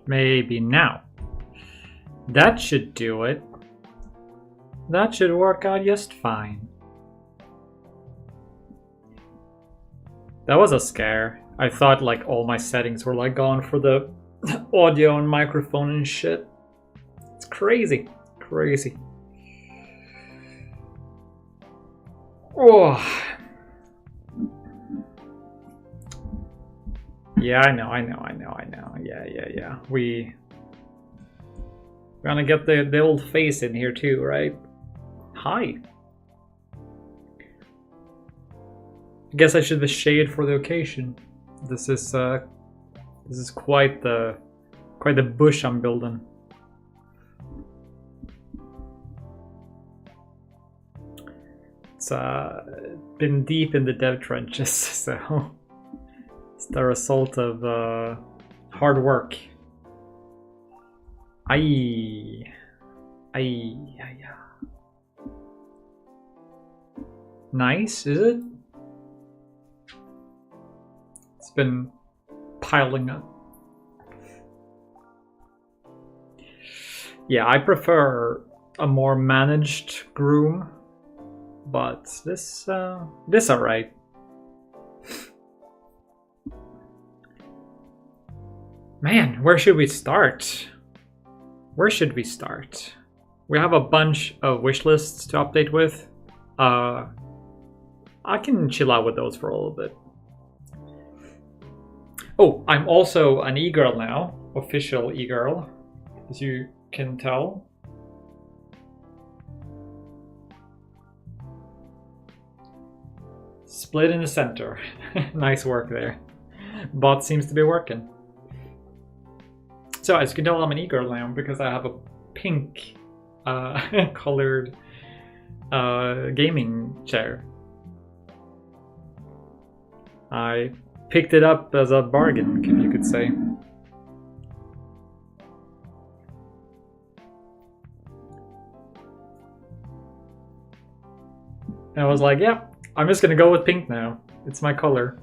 Maybe now. That should do it. That should work out just fine. That was a scare. I thought like all my settings were like gone for the audio and microphone and shit. It's crazy. Crazy. Oh. Yeah, I know. Yeah. We're gonna get the old face in here too, right? Hi. I guess I should have shade for the occasion. This is quite the bush I'm building. It's been deep in the dev trenches, so it's the result of hard work. Aye. Nice, is it? It's been piling up. Yeah, I prefer a more managed groom, but this alright. Man, where should we start? Where should we start? We have a bunch of wish lists to update with. I can chill out with those for a little bit. Oh, I'm also an e-girl now. Official e-girl, as you can tell. Split in the center. Nice work there. Bot seems to be working. So as you can tell, I'm an e-girl now because I have a pink colored gaming chair. I picked it up as a bargain, you could say. And I was like, yeah, I'm just gonna go with pink now. It's my color.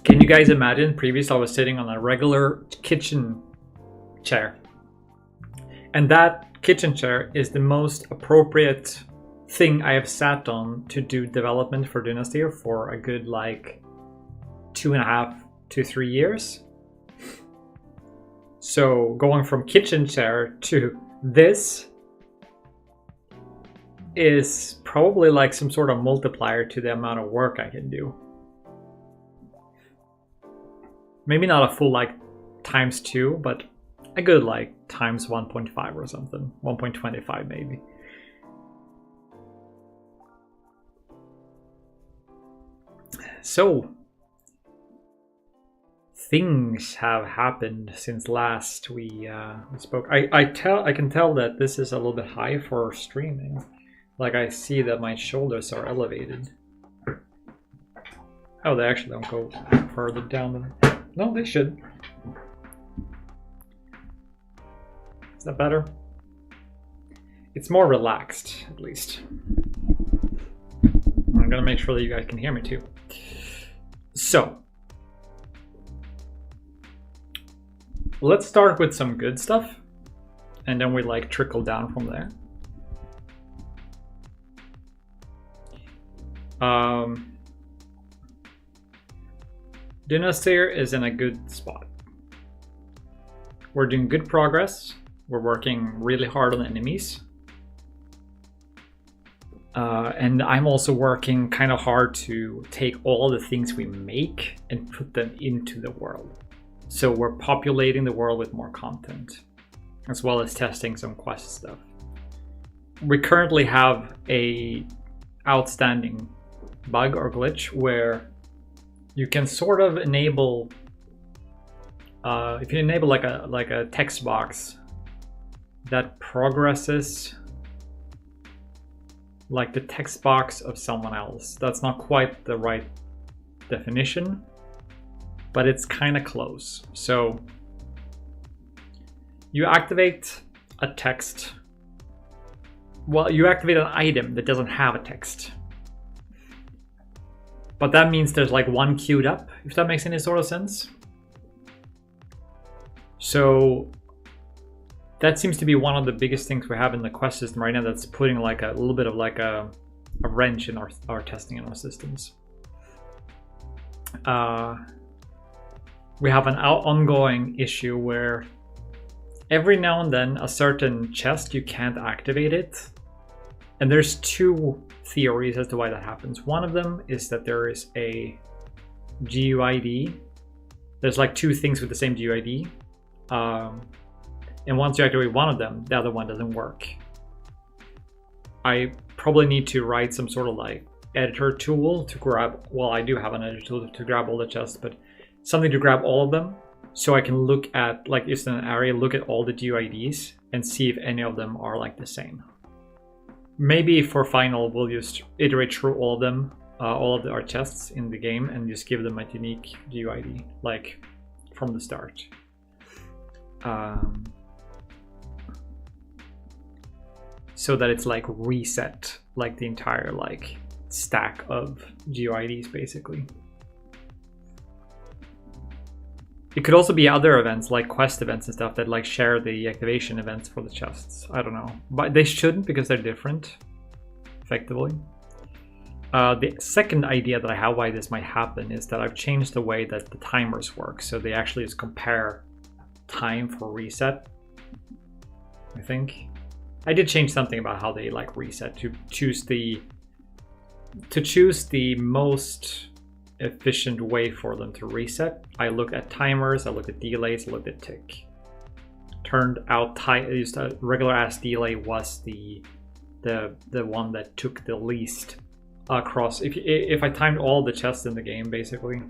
Can you guys imagine? Previously I was sitting on a regular kitchen chair. And that kitchen chair is the most appropriate thing I have sat on to do development for Dynastyr for a good like 2.5 to 3 years. So going from kitchen chair to this is probably like some sort of multiplier to the amount of work I can do. Maybe not a full like ×2, but a good like ×1.5 or something. 1.25 maybe. So, things have happened since last we spoke. I can tell that this is a little bit high for streaming. Like I see that my shoulders are elevated. Oh, they actually don't go further down than... No, they should. Is that better? It's more relaxed, at least. I'm gonna make sure that you guys can hear me too. So, let's start with some good stuff, and then we like trickle down from there. Dynastyr is in a good spot. We're doing good progress. We're working really hard on enemies. And I'm also working kind of hard to take all the things we make and put them into the world. So we're populating the world with more content, as well as testing some quest stuff. We currently have a outstanding bug or glitch where you can sort of enable, if you enable like a text box that progresses like the text box of someone else. That's not quite the right definition, but it's kind of close. So you activate a text. Well, you activate an item that doesn't have a text. But that means there's like one queued up, if that makes any sort of sense. So that seems to be one of the biggest things we have in the quest system right now, that's putting like a little bit of like a wrench in our testing in our systems. We have an ongoing issue where every now and then a certain chest, you can't activate it. And there's two theories as to why that happens. One of them is that there is a GUID. There's like two things with the same GUID. And once you activate one of them, the other one doesn't work. I probably need to write some sort of like editor tool to grab, well, I do have an editor tool to grab all the chests, but something to grab all of them so I can look at, like, just in an area, look at all the GUIDs and see if any of them are like the same. Maybe for final, we'll just iterate through all of them, all of our chests in the game, and just give them a unique GUID, like from the start. So that it's like reset, like the entire like stack of GUIDs basically. It could also be other events like quest events and stuff that like share the activation events for the chests. I don't know, but they shouldn't because they're different, effectively. The second idea that I have why this might happen is that I've changed the way that the timers work. So they actually just compare time for reset, I think. I did change something about how they like reset to choose the most efficient way for them to reset. I looked at timers, I looked at delays, I looked at tick. Turned out just a regular ass delay was the one that took the least across. If I timed all the chests in the game basically,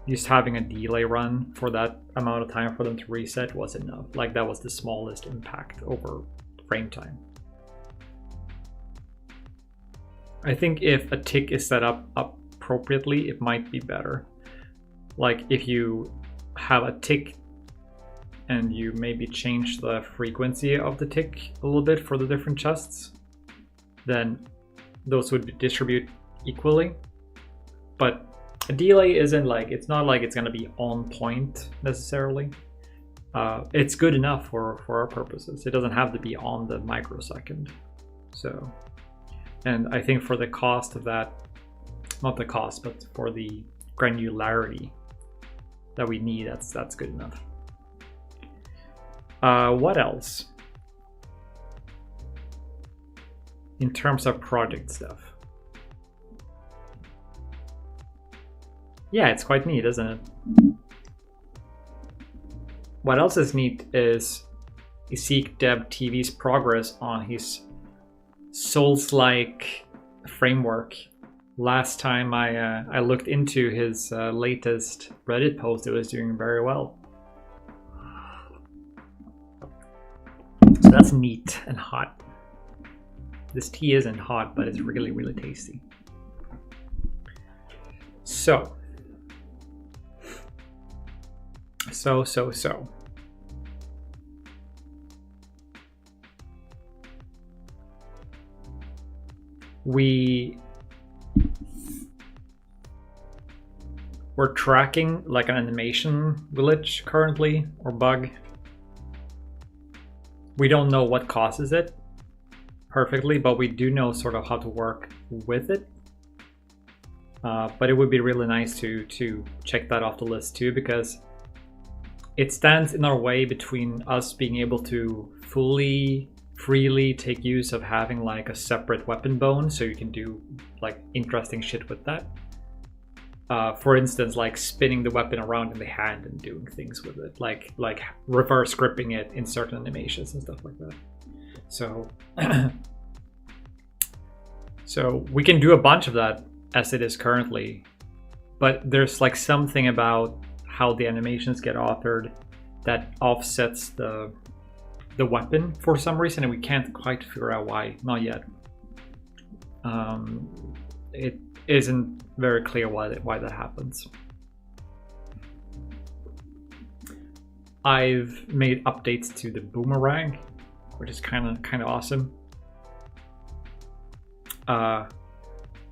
just having a delay run for that amount of time for them to reset was enough. Like that was the smallest impact over frame time. I think if a tick is set up appropriately, it might be better. Like if you have a tick and you maybe change the frequency of the tick a little bit for the different chests, then those would distribute equally. But a delay isn't like, it's not like it's going to be on point necessarily. It's good enough for our purposes. It doesn't have to be on the microsecond. So, and I think for the cost of that, not the cost, but for the granularity that we need, that's good enough. What else? In terms of project stuff. Yeah, it's quite neat, isn't it? What else is neat is Seek Dev TV's progress on his Souls-like framework. Last time I looked into his latest Reddit post, it was doing very well. So that's neat and hot. This tea isn't hot, but it's really, really tasty. So. We're tracking like an animation glitch currently, or bug. We don't know what causes it perfectly, but we do know sort of how to work with it. But it would be really nice to check that off the list too, because it stands in our way between us being able to freely take use of having like a separate weapon bone, so you can do like interesting shit with that. For instance, like spinning the weapon around in the hand and doing things with it, like reverse gripping it in certain animations and stuff like that. So, so we can do a bunch of that as it is currently, but there's like something about how the animations get authored that offsets the weapon for some reason, and we can't quite figure out why. Not yet. It isn't very clear why that happens. I've made updates to the boomerang, which is kind of awesome.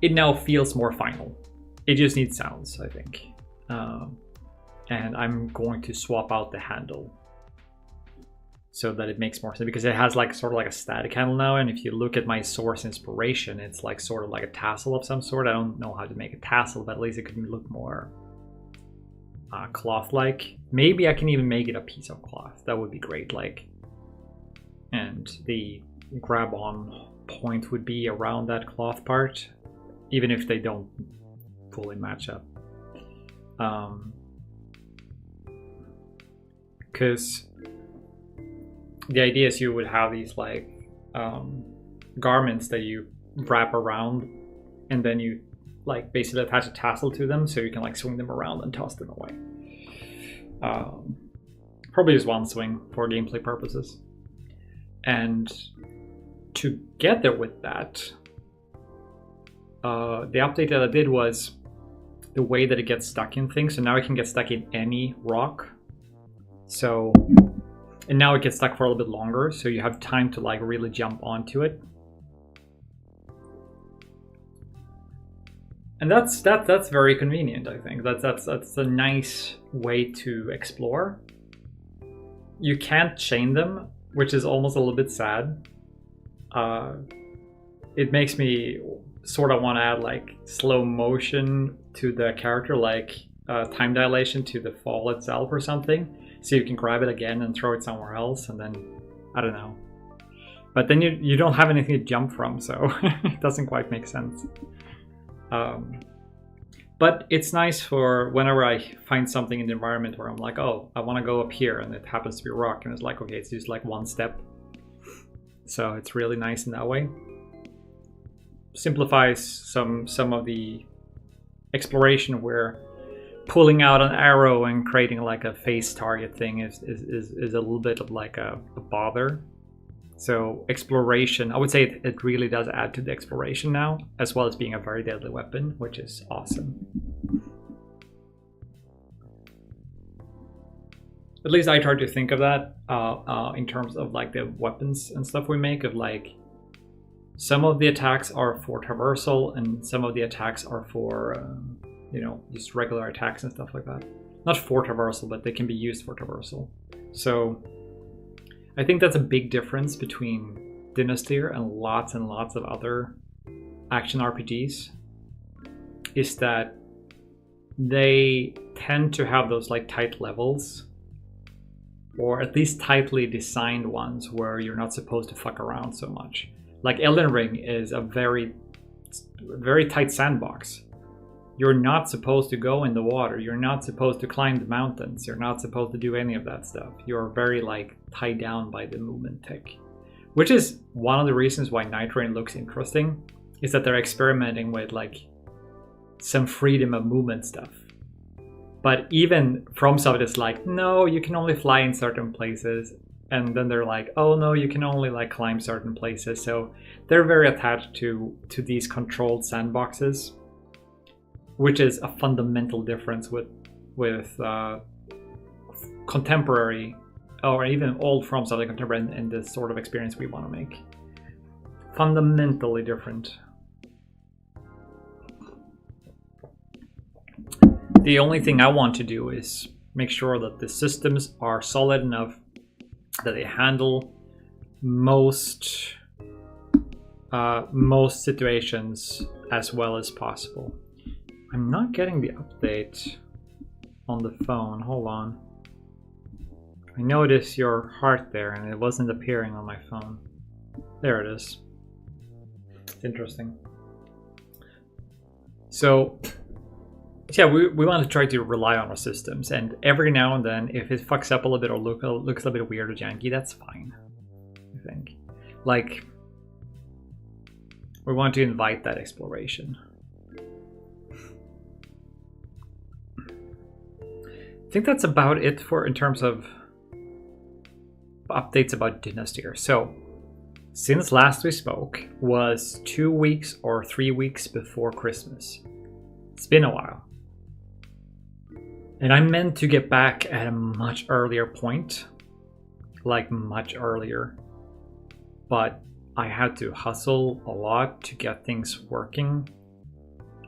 It now feels more final. It just needs sounds, I think. and I'm going to swap out the handle so that it makes more sense, because it has like sort of like a static handle now, and if you look at my source inspiration, it's like sort of like a tassel of some sort. I don't know how to make a tassel, but at least it could look more cloth-like. Maybe I can even make it a piece of cloth. That would be great. Like, and the grab-on point would be around that cloth part, even if they don't fully match up. Because the idea is you would have these like garments that you wrap around, and then you like basically attach a tassel to them, so you can like swing them around and toss them away. Probably just one swing for gameplay purposes. And together with that, the update that I did was the way that it gets stuck in things. So now it can get stuck in any rock. So, and now it gets stuck for a little bit longer, so you have time to like really jump onto it. And that's very convenient, I think. That's a nice way to explore. You can't chain them, which is almost a little bit sad. It makes me sort of want to add like slow motion to the character, like time dilation to the fall itself or something, so you can grab it again and throw it somewhere else, and then I don't know. But then you don't have anything to jump from, so it doesn't quite make sense. But it's nice for whenever I find something in the environment where I'm like, oh, I want to go up here, and it happens to be a rock, and it's like, okay, it's just like one step. So it's really nice in that way. Simplifies some of the exploration where pulling out an arrow and creating like a face target thing is a little bit of like a bother. So exploration, I would say it really does add to the exploration now, as well as being a very deadly weapon, which is awesome. At least I try to think of that in terms of like the weapons and stuff we make, of like some of the attacks are for traversal and some of the attacks are for you know, just regular attacks and stuff like that. Not for traversal, but they can be used for traversal. So I think that's a big difference between Dynastyr and lots of other action RPGs, is that they tend to have those like tight levels, or at least tightly designed ones where you're not supposed to fuck around so much. Like Elden Ring is a very tight sandbox. You're not supposed to go in the water. You're not supposed to climb the mountains. You're not supposed to do any of that stuff. You're very like tied down by the movement tech, which is one of the reasons why Night Rain looks interesting, is that they're experimenting with like some freedom of movement stuff. But even FromSoft is like, no, you can only fly in certain places. And then they're like, oh no, you can only like climb certain places. So they're very attached to these controlled sandboxes, which is a fundamental difference with contemporary, or even old FromSoft contemporary, in this sort of experience we want to make. Fundamentally different. The only thing I want to do is make sure that the systems are solid enough that they handle most situations as well as possible. I'm not getting the update on the phone. Hold on. I noticed your heart there and it wasn't appearing on my phone. There it is. It's interesting. So yeah, we want to try to rely on our systems, and every now and then if it fucks up a little bit or looks a little bit weird or janky, that's fine, I think. Like, we want to invite that exploration. I think that's about it in terms of updates about Dynastyr. So, since last we spoke was 2 weeks or 3 weeks before Christmas. It's been a while. And I meant to get back at a much earlier point. Like, much earlier. But I had to hustle a lot to get things working.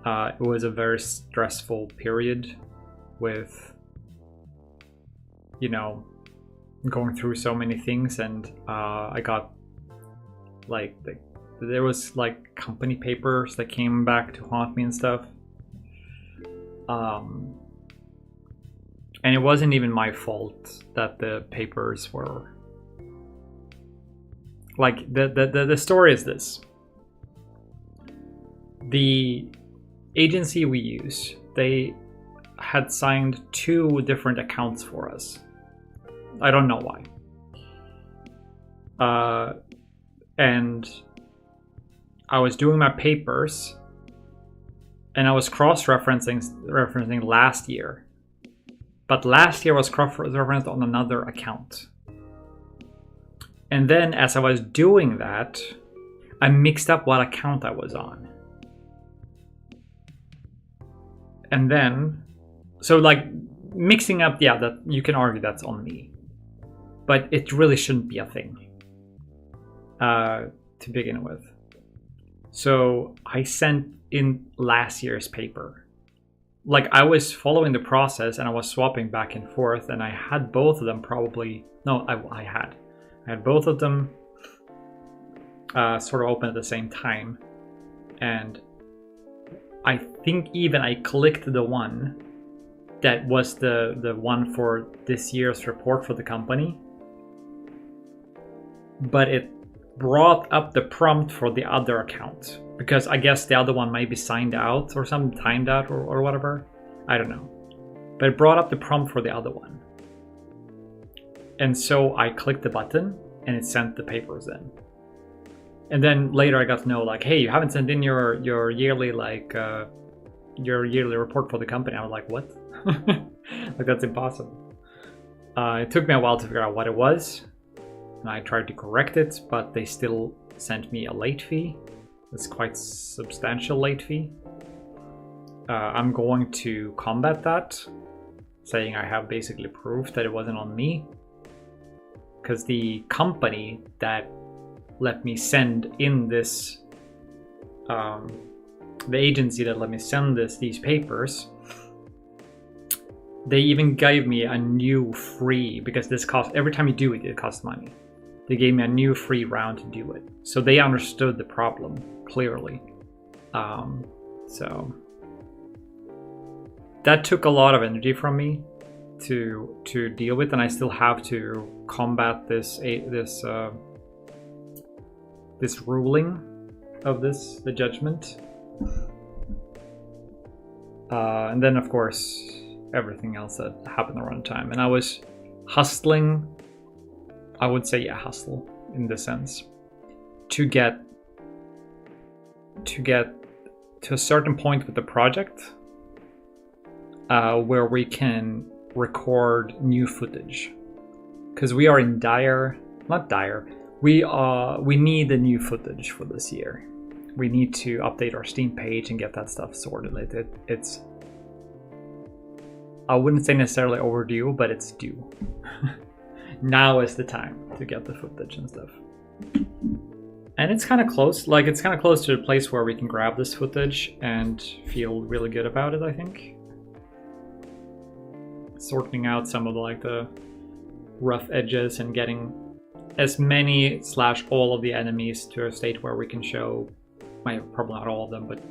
It was a very stressful period with you know, going through so many things, and I got like there was like company papers that came back to haunt me and stuff. And it wasn't even my fault that the papers were like the story is this. The agency we use, they had signed 2 different accounts for us. I don't know why. And I was doing my papers, and I was referencing last year. But last year was cross-referenced on another account. And then as I was doing that, I mixed up what account I was on. And then, so like mixing up, yeah, that you can argue that's on me. But it really shouldn't be a thing to begin with. So I sent in last year's paper. Like I was following the process and I was swapping back and forth, and I had both of them probably, no, I had both of them sort of open at the same time. And I think even I clicked the one that was the one for this year's report for the company, but it brought up the prompt for the other account, because I guess the other one might be signed out or something, timed out or whatever. I don't know. But it brought up the prompt for the other one. And so I clicked the button and it sent the papers in. And then later I got to know, like, hey, you haven't sent in your yearly your yearly report for the company. I was like, what? Like, that's impossible. It took me a while to figure out what it was. And I tried to correct it, but they still sent me a late fee. It's quite substantial late fee. I'm going to combat that, saying I have basically proof that it wasn't on me. Because the company that let me send in this, the agency that let me send these papers, they even gave me a new free, because this costs, every time you do it, it costs money. They gave me a new free round to do it. So they understood the problem, clearly. So that took a lot of energy from me to deal with, and I still have to combat this ruling of the judgment. And then, of course, everything else that happened around time. And I was hustling, I would say, yeah, hustle in the sense, to get to a certain point with the project where we can record new footage. Because we are in we need the new footage for this year. We need to update our Steam page and get that stuff sorted. It's I wouldn't say necessarily overdue, but it's due. Now is the time to get the footage and stuff. And it's kind of close. Like, it's kind of close to the place where we can grab this footage and feel really good about it, I think. Sorting out some of the rough edges and getting as many / all of the enemies to a state where we can show, probably not all of them, but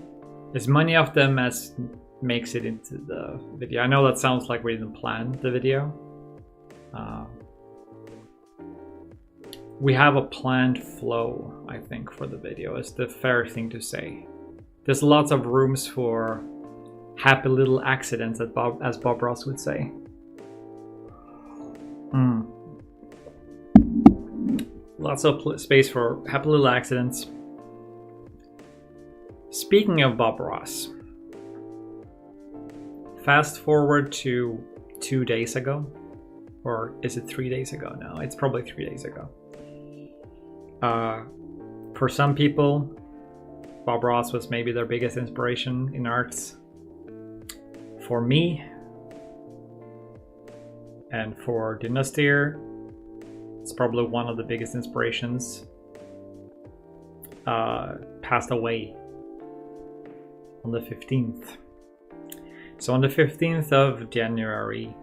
as many of them as makes it into the video. I know that sounds like we didn't plan the video. We have a planned flow, I think, for the video. It's the fair thing to say. There's lots of rooms for happy little accidents, as Bob Ross would say. Lots of space for happy little accidents. Speaking of Bob Ross, fast forward to 2 days ago, or is it 3 days ago now? It's probably 3 days ago. For some people, Bob Ross was maybe their biggest inspiration in arts. For me, and for Dynastyr, it's probably one of the biggest inspirations. Passed away on the 15th. So on the 15th of January,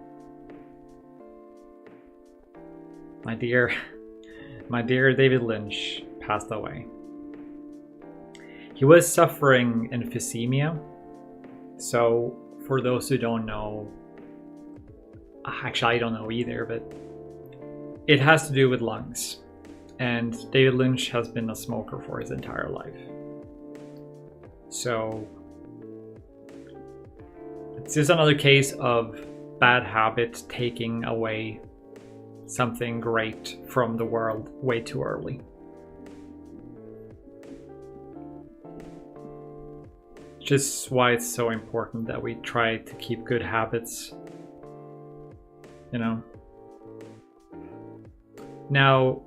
my dear David Lynch passed away. He was suffering emphysema. So for those who don't know, actually I don't know either, but it has to do with lungs. And David Lynch has been a smoker for his entire life. So it's just another case of bad habit taking away something great from the world way too early. Just why it's so important that we try to keep good habits, you know. Now,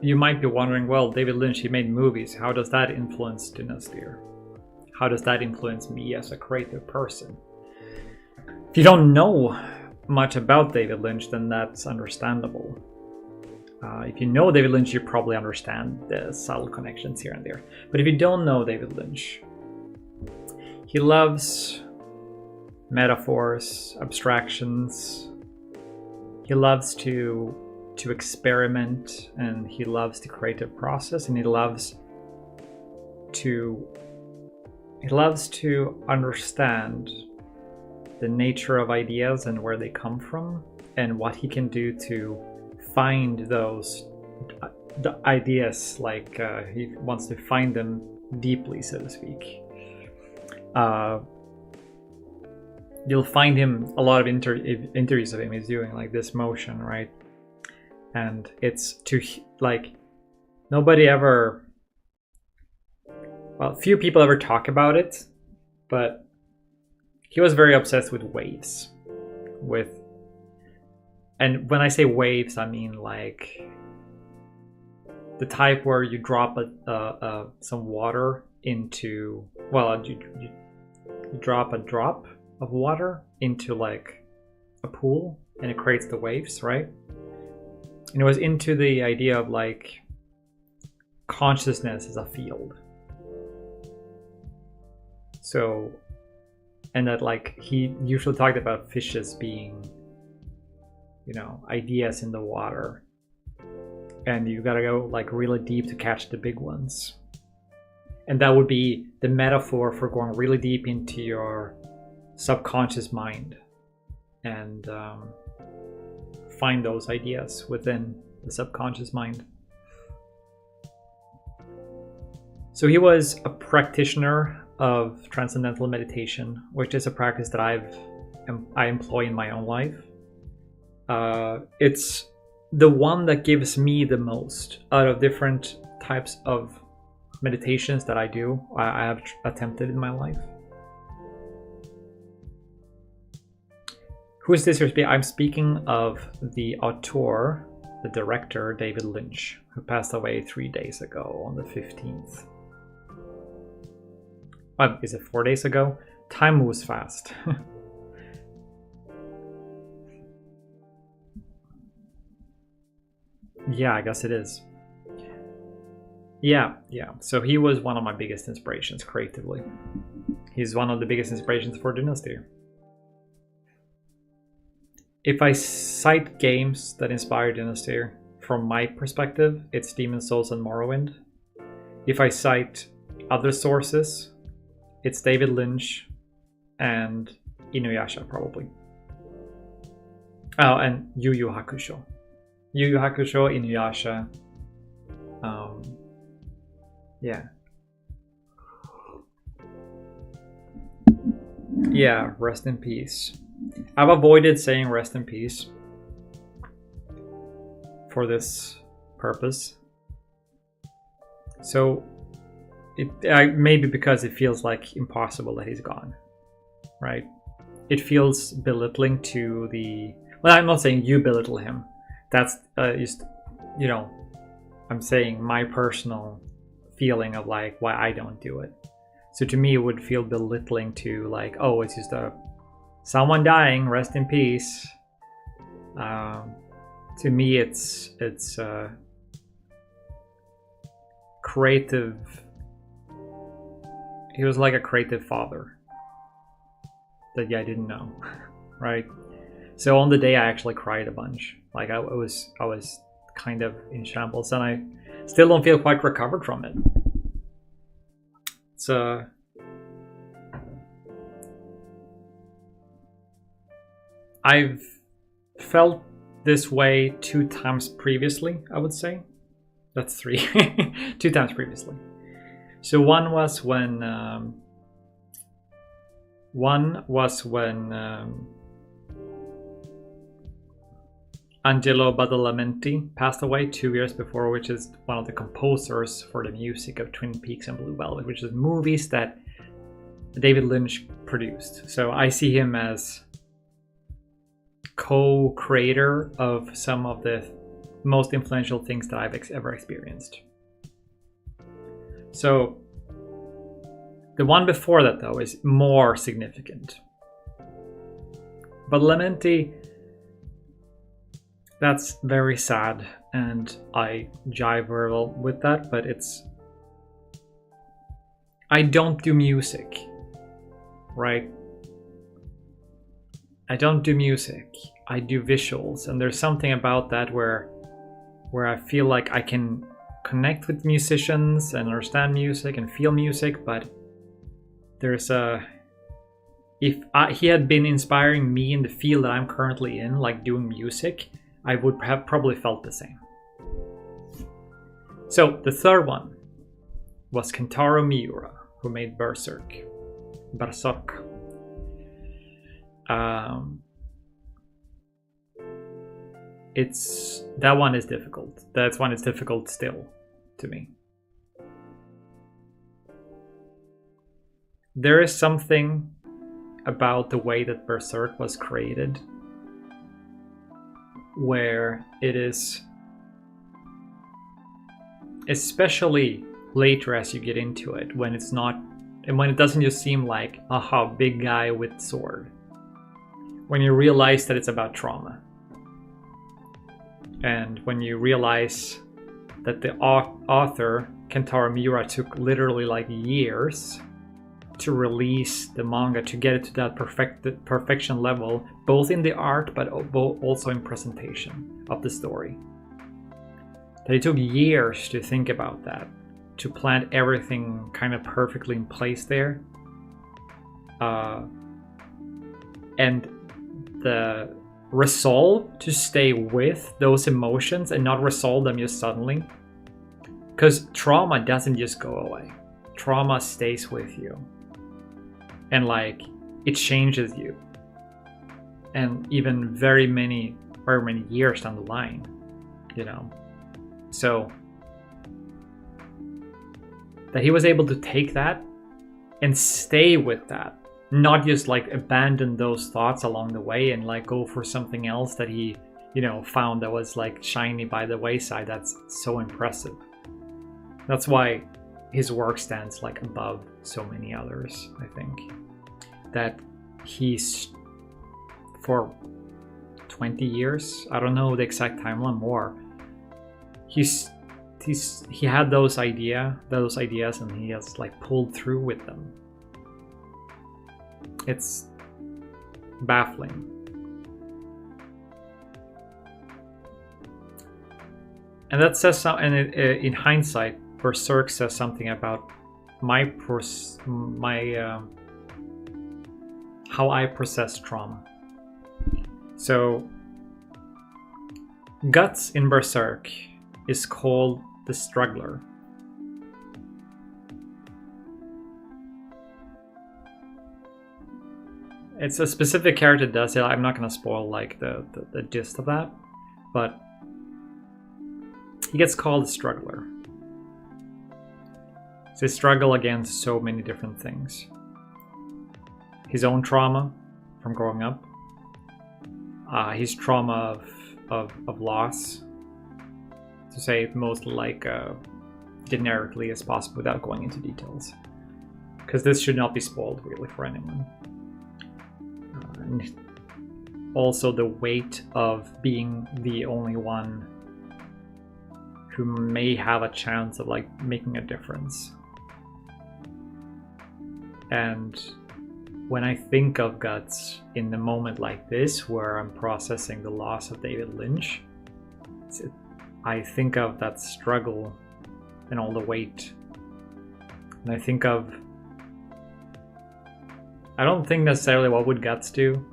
you might be wondering, well, David Lynch, he made movies. How does that influence Dynastyr? How does that influence me as a creative person? If you don't know much about David Lynch, then that's understandable. If you know David Lynch, you probably understand the subtle connections here and there. But if you don't know David Lynch, he loves metaphors, abstractions. He loves to experiment, and he loves the creative process, and he loves to understand the nature of ideas and where they come from, and what he can do to find those ideas. Like he wants to find them deeply, so to speak. You'll find him a lot of interviews of him. He's doing like this motion, right? And it's to like nobody ever. Well, few people ever talk about it, but he was very obsessed with waves. And when I say waves, I mean like the type where you drop some water into, well, you drop a drop of water into like a pool, and it creates the waves, right? And it was into the idea of like consciousness as a field. So, and that like he usually talked about fishes being, you know, ideas in the water, and you gotta go like really deep to catch the big ones. And that would be the metaphor for going really deep into your subconscious mind and find those ideas within the subconscious mind. So he was a practitioner of transcendental meditation, which is a practice that I employ in my own life. It's the one that gives me the most out of different types of meditations that I do. I have attempted in my life. Who is this? I'm speaking of the auteur, the director, David Lynch, who passed away 3 days ago on the 15th. Is it 4 days ago? Time moves fast. Yeah, I guess it is. Yeah. So he was one of my biggest inspirations creatively. He's one of the biggest inspirations for Dynastyr. If I cite games that inspired Dynastyr, from my perspective, it's Demon's Souls and Morrowind. If I cite other sources, it's David Lynch and Inuyasha, probably. Oh, and Yu Yu Hakusho. Yu Yu Hakusho, Inuyasha. Yeah. Yeah, rest in peace. I've avoided saying rest in peace for this purpose. So, maybe because it feels like impossible that he's gone, right? It feels belittling to the... Well, I'm not saying you belittle him. That's just, you know, I'm saying my personal feeling of like why I don't do it. So to me, it would feel belittling to like, oh, it's just someone dying, rest in peace. To me, it's creative. He was like a creative father that I didn't know, right? So on the day, I actually cried a bunch. Like I was kind of in shambles, and I still don't feel quite recovered from it. So I've felt this way 2 times previously, I would say. That's 3. 2 times previously. So one was when Angelo Badalamenti passed away 2 years before, which is one of the composers for the music of Twin Peaks and Blue Velvet, which is movies that David Lynch produced. So I see him as co-creator of some of the most influential things that I've ever experienced. So the one before that, though, is more significant. Badalamenti, that's very sad, and I jive very well with that, but I don't do music, right? I don't do music, I do visuals, and there's something about that where I feel like I can connect with musicians and understand music and feel music, but there's if he had been inspiring me in the field that I'm currently in, like doing music, I would have probably felt the same. So the third one was Kentaro Miura, who made Berserk. That one is difficult. That one is difficult still to me. There is something about the way that Berserk was created where it is, especially later as you get into it, when it's not, and when it doesn't just seem like, aha, big guy with sword. When you realize that it's about trauma. And when you realize that the author, Kentaro Miura, took literally like years to release the manga, to get it to that perfection level, both in the art but also in presentation of the story. That it took years to think about that, to plant everything kind of perfectly in place there. And the resolve to stay with those emotions and not resolve them just suddenly. Because trauma doesn't just go away. Trauma stays with you. And like, it changes you. And even very many years down the line, you know. So that he was able to take that and stay with that, not just like abandon those thoughts along the way and like go for something else that he, you know, found that was like shiny by the wayside. That's so impressive. That's why his work stands like above so many others, I think. That he's, for 20 years, I don't know the exact timeline, more, he had those ideas and he has like pulled through with them. It's baffling. And that says something, and in hindsight, Berserk says something about how I process trauma. So Guts in Berserk is called the Struggler. It's a specific character that does it. I'm not going to spoil like the gist of that, but he gets called the Struggler. So they struggle against so many different things. His own trauma from growing up, his trauma of loss, to say it most like generically as possible without going into details, because this should not be spoiled really for anyone. And also the weight of being the only one who may have a chance of like making a difference. And when I think of Guts in a moment like this, where I'm processing the loss of David Lynch, I think of that struggle and all the weight. And I think of, I don't think necessarily what would Guts do,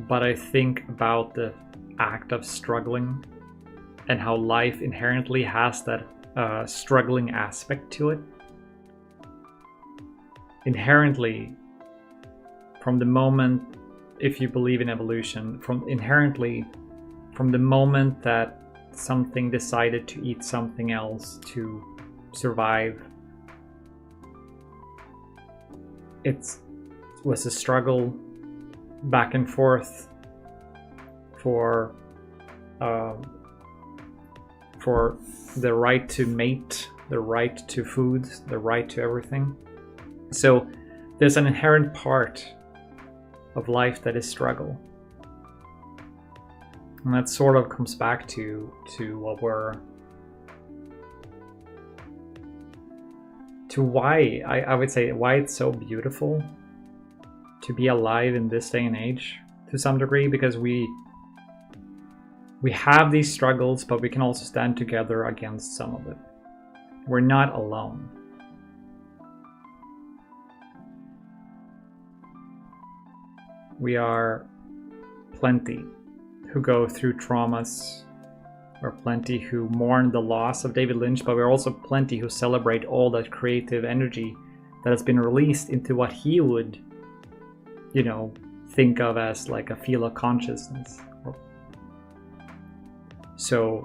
but I think about the act of struggling and how life inherently has that struggling aspect to it. Inherently, from the moment, if you believe in evolution, from the moment that something decided to eat something else to survive, it was a struggle back and forth for the right to mate, the right to food, the right to everything. So there's an inherent part of life that is struggle. And that sort of comes back to what to why I would say why it's so beautiful to be alive in this day and age to some degree, because we have these struggles, but we can also stand together against some of it. We're not alone. We are plenty who go through traumas. We're plenty who mourn the loss of David Lynch, but we're also plenty who celebrate all that creative energy that has been released into what he would, think of as like a field of consciousness. So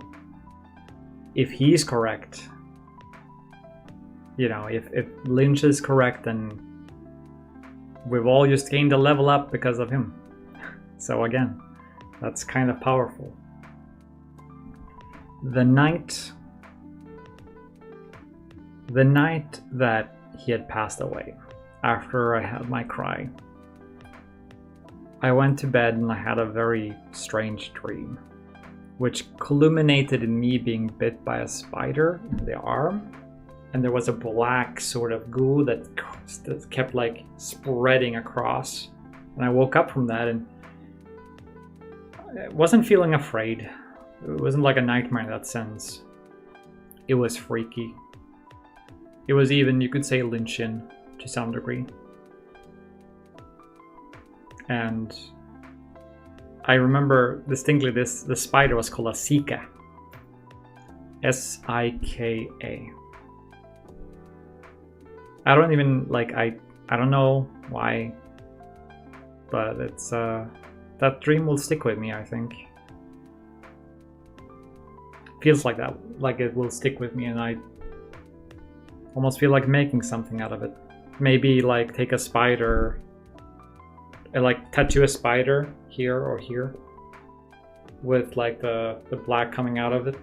if he's correct, if Lynch is correct, then we've all just gained a level up because of him. So again, that's kind of powerful. The night that he had passed away, after I had my cry, I went to bed and I had a very strange dream, which culminated in me being bit by a spider in the arm. And there was a black sort of goo that kept like spreading across. And I woke up from that and I wasn't feeling afraid. It wasn't like a nightmare in that sense. It was freaky. It was even, you could say, Lynchian to some degree. And I remember distinctly the spider was called a Sika. S-I-K-A. I don't even I don't know why, but it's that dream will stick with me, I think. Feels like that, like it will stick with me, and I almost feel like making something out of it. Maybe like take a spider and like tattoo a spider here or here with like the black coming out of it.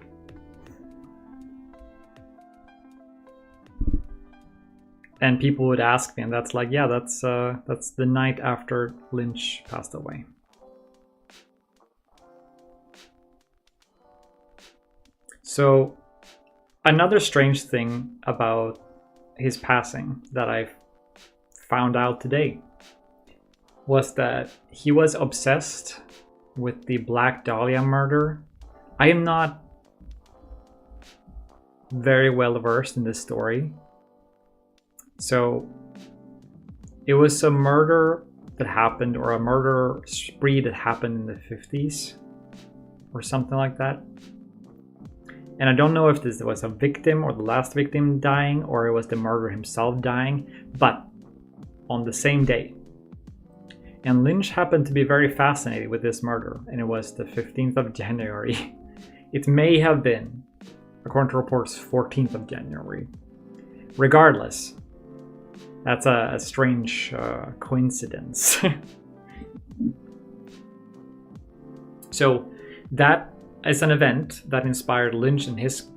And people would ask me, and that's like, yeah, that's the night after Lynch passed away. So another strange thing about his passing that I found out today was that he was obsessed with the Black Dahlia murder. I am not very well versed in this story. So it was a murder that happened, or a murder spree that happened in the 50s or something like that. And I don't know if this was a victim or the last victim dying, or it was the murderer himself dying, but on the same day. And Lynch happened to be very fascinated with this murder, and it was the 15th of January. It may have been, according to reports, 14th of January. Regardless, that's a strange coincidence. So that is an event that inspired Lynch and his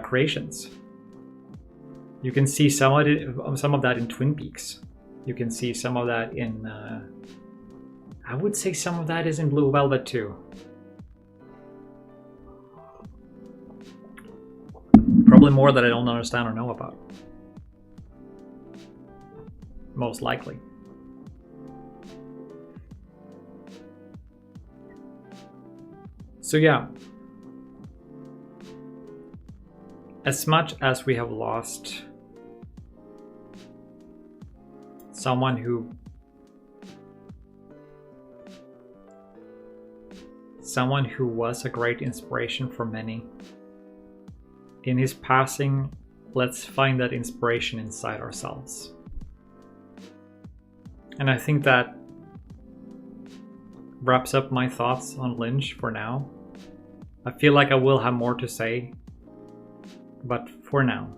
creations. You can see some of that in Twin Peaks. You can see some of that in... I would say some of that is in Blue Velvet too. Probably more that I don't understand or know about. Most likely. So yeah, as much as we have lost someone who was a great inspiration for many, in his passing, let's find that inspiration inside ourselves. And I think that wraps up my thoughts on Lynch for now. I feel like I will have more to say, but for now,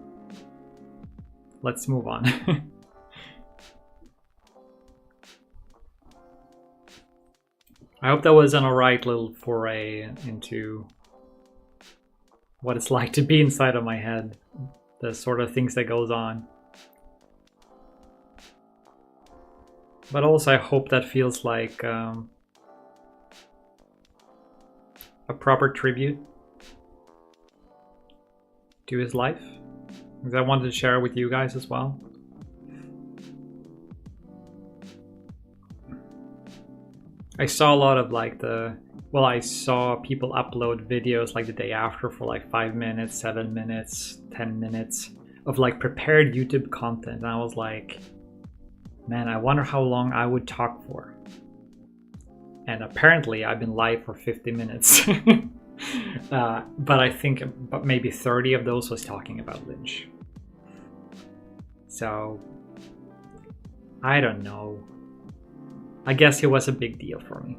let's move on. I hope that was an alright little foray into what it's like to be inside of my head, the sort of things that goes on. But also I hope that feels like a proper tribute to his life, because I wanted to share it with you guys as well. I saw a lot of I saw people upload videos like the day after for like 5 minutes, 7 minutes, 10 minutes of like prepared YouTube content. And I was like, man, I wonder how long I would talk for. And apparently I've been live for 50 minutes. But I think maybe 30 of those was talking about Lynch. So, I don't know. I guess he was a big deal for me.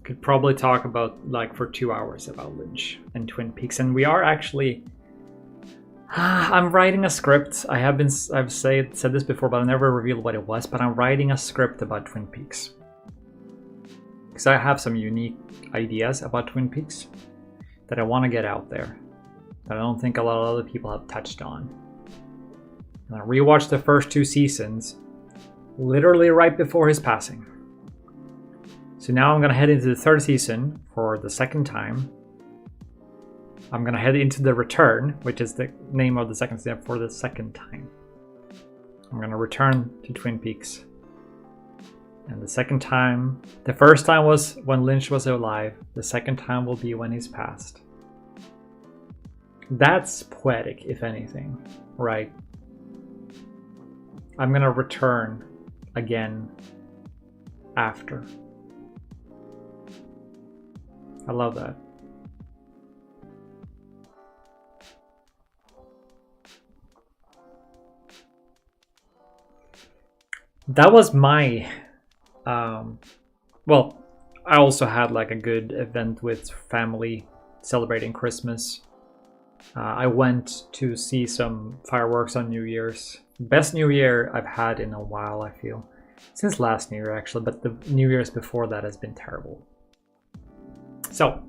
Could probably talk about for 2 hours about Lynch and Twin Peaks. And we are actually... I'm writing a script. I've said this before, but I never revealed what it was. But I'm writing a script about Twin Peaks. Because I have some unique ideas about Twin Peaks that I want to get out there, that I don't think a lot of other people have touched on. And I rewatched the first 2 seasons, literally right before his passing. So now I'm going to head into the 3rd season for the 2nd time. I'm going to head into The Return, which is the name of the 2nd season, for the 2nd time. I'm going to return to Twin Peaks. And the 2nd time, the first time was when Lynch was alive. The 2nd time will be when he's passed. That's poetic, if anything, right? I'm going to return again after. I love that. That was my well, I also had like a good event with family celebrating Christmas. I went to see some fireworks on New Year's. Best New Year I've had in a while, I feel. Since last New Year, actually, but the New Year's before that has been terrible. So,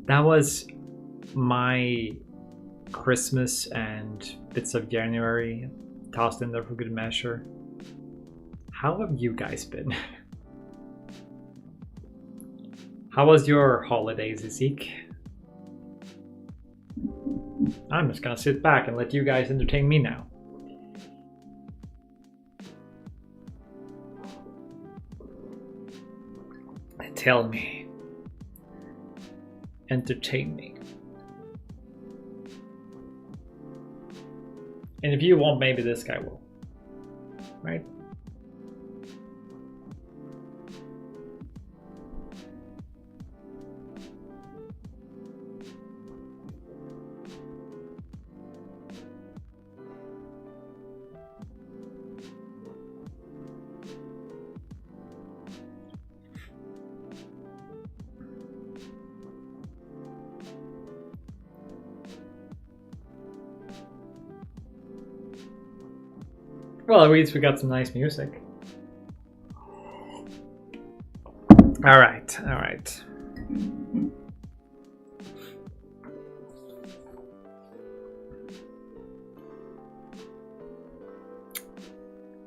that was my Christmas and bits of January tossed in there for good measure. How have you guys been? How was your holidays, Zeke? I'm just gonna sit back and let you guys entertain me now. Tell me. Entertain me. And if you won't, maybe this guy will. Right? Well, at least we got some nice music. All right, all right.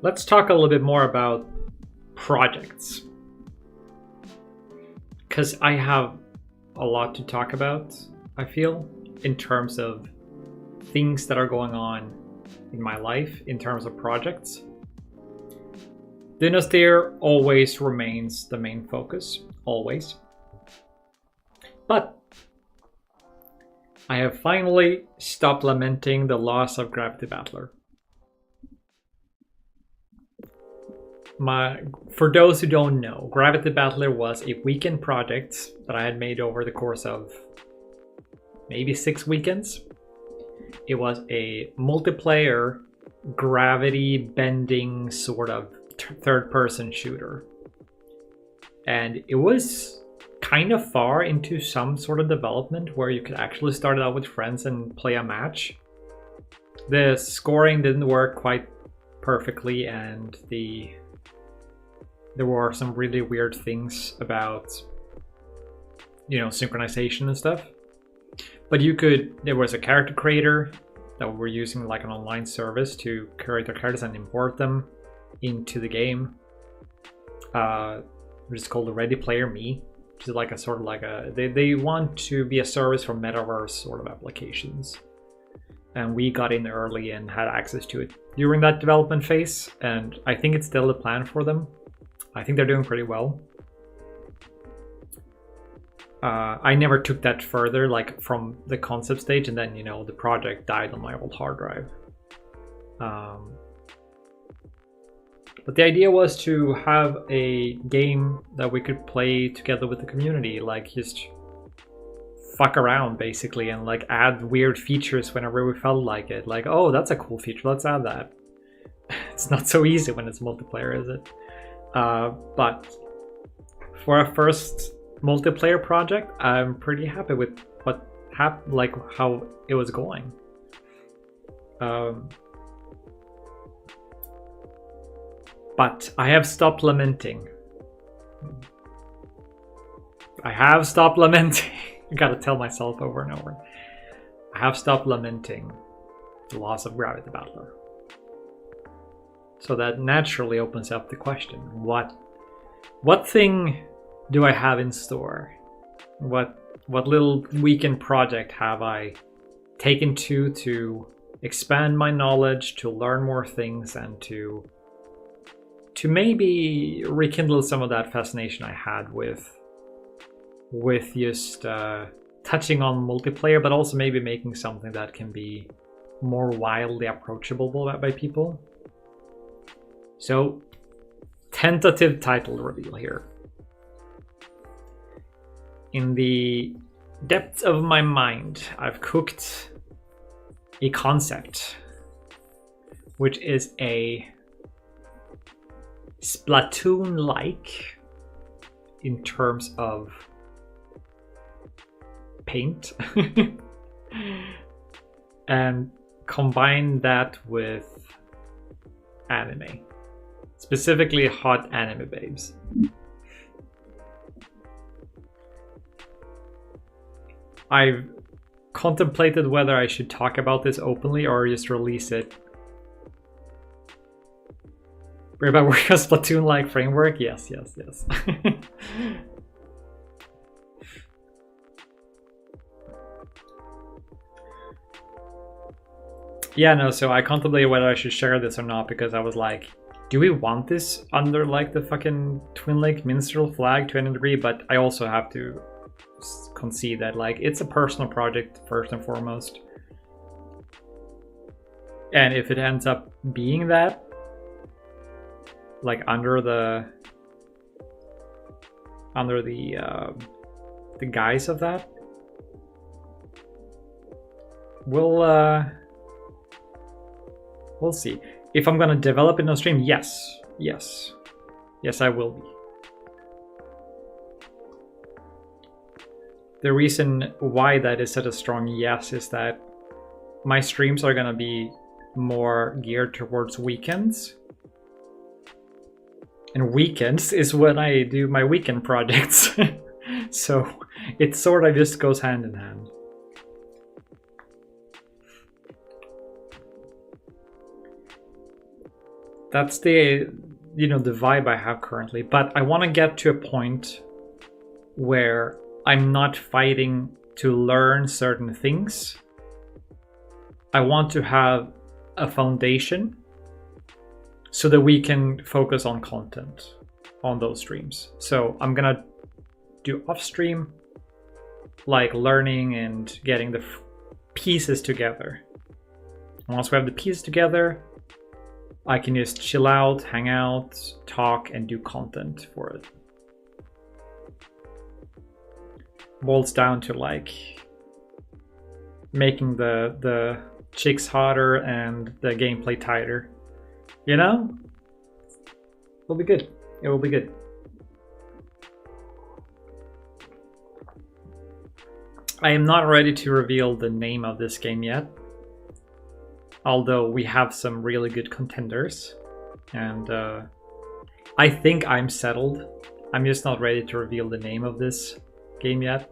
Let's talk a little bit more about projects, because I have a lot to talk about, I feel, in terms of things that are going on in my life in terms of projects. Dynastyr always remains the main focus, always. But I have finally stopped lamenting the loss of Gravity Battler. For those who don't know, Gravity Battler was a weekend project that I had made over the course of maybe 6 weekends. It was a multiplayer, gravity bending sort of third-person shooter. And it was kind of far into some sort of development where you could actually start it out with friends and play a match. The scoring didn't work quite perfectly, and there were some really weird things about, synchronization and stuff. But there was a character creator that we were using like an online service to create our characters and import them into the game. Which is called Ready Player Me, which is like they want to be a service for metaverse sort of applications. And we got in early and had access to it during that development phase, and I think it's still the plan for them. I think they're doing pretty well. I never took that further, like from the concept stage, and then the project died on my old hard drive. But the idea was to have a game that we could play together with the community, like just fuck around basically, and like add weird features whenever we felt like it. Like, oh, that's a cool feature, let's add that. It's not so easy when it's multiplayer, is it? But for a first multiplayer project, I'm pretty happy with how it was going. But I have stopped lamenting. I gotta tell myself over and over. I have stopped lamenting the loss of Gravity Battler. So that naturally opens up the question: what thing do I have in store? What little weekend project have I taken to expand my knowledge, to learn more things, and to maybe rekindle some of that fascination I had with just touching on multiplayer, but also maybe making something that can be more wildly approachable by people. So, tentative title reveal here. In the depths of my mind, I've cooked a concept, which is a Splatoon-like in terms of paint, and combine that with anime, specifically hot anime babes. I've contemplated whether I should talk about this openly or just release it. We're about working on Splatoon-like framework? Yes. Yeah, no, so I contemplated whether I should share this or not, because I was like, do we want this under like the fucking Twin Lake Minstrel flag to any degree? But I also have to concede that like it's a personal project first and foremost. And if it ends up being that, like under the guise of that, we'll see. If I'm gonna develop it on stream, yes, I will be. The reason why that is such a strong yes is that my streams are gonna be more geared towards weekends. And weekends is when I do my weekend projects. So it sort of just goes hand in hand. That's the vibe I have currently. But I want to get to a point where I'm not fighting to learn certain things. I want to have a foundation so that we can focus on content on those streams. So I'm gonna do off stream, like learning and getting the pieces together. Once we have the pieces together, I can just chill out, hang out, talk, and do content for it. Boils down to like making the chicks hotter and the gameplay tighter. You know? It'll be good. It will be good. I am not ready to reveal the name of this game yet. Although we have some really good contenders. And I think I'm settled. I'm just not ready to reveal the name of this game yet.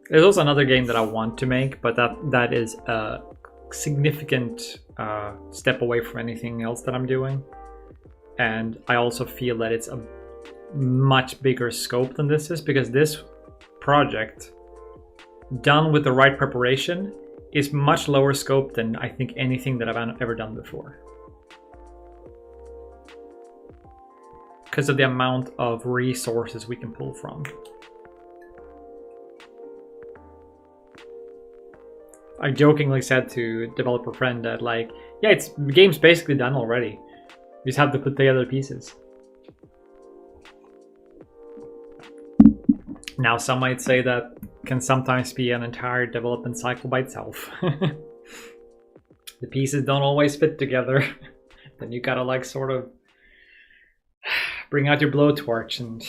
There's also another game that I want to make, but that is a significant step away from anything else that I'm doing. And I also feel that it's a much bigger scope than this is, because this project, done with the right preparation, is much lower scope than I think anything that I've ever done before. Because of the amount of resources we can pull from. I jokingly said to developer friend that like, yeah, the game's basically done already. You just have to put together the pieces. Now some might say that can sometimes be an entire development cycle by itself. The pieces don't always fit together. Then you gotta like sort of bring out your blowtorch and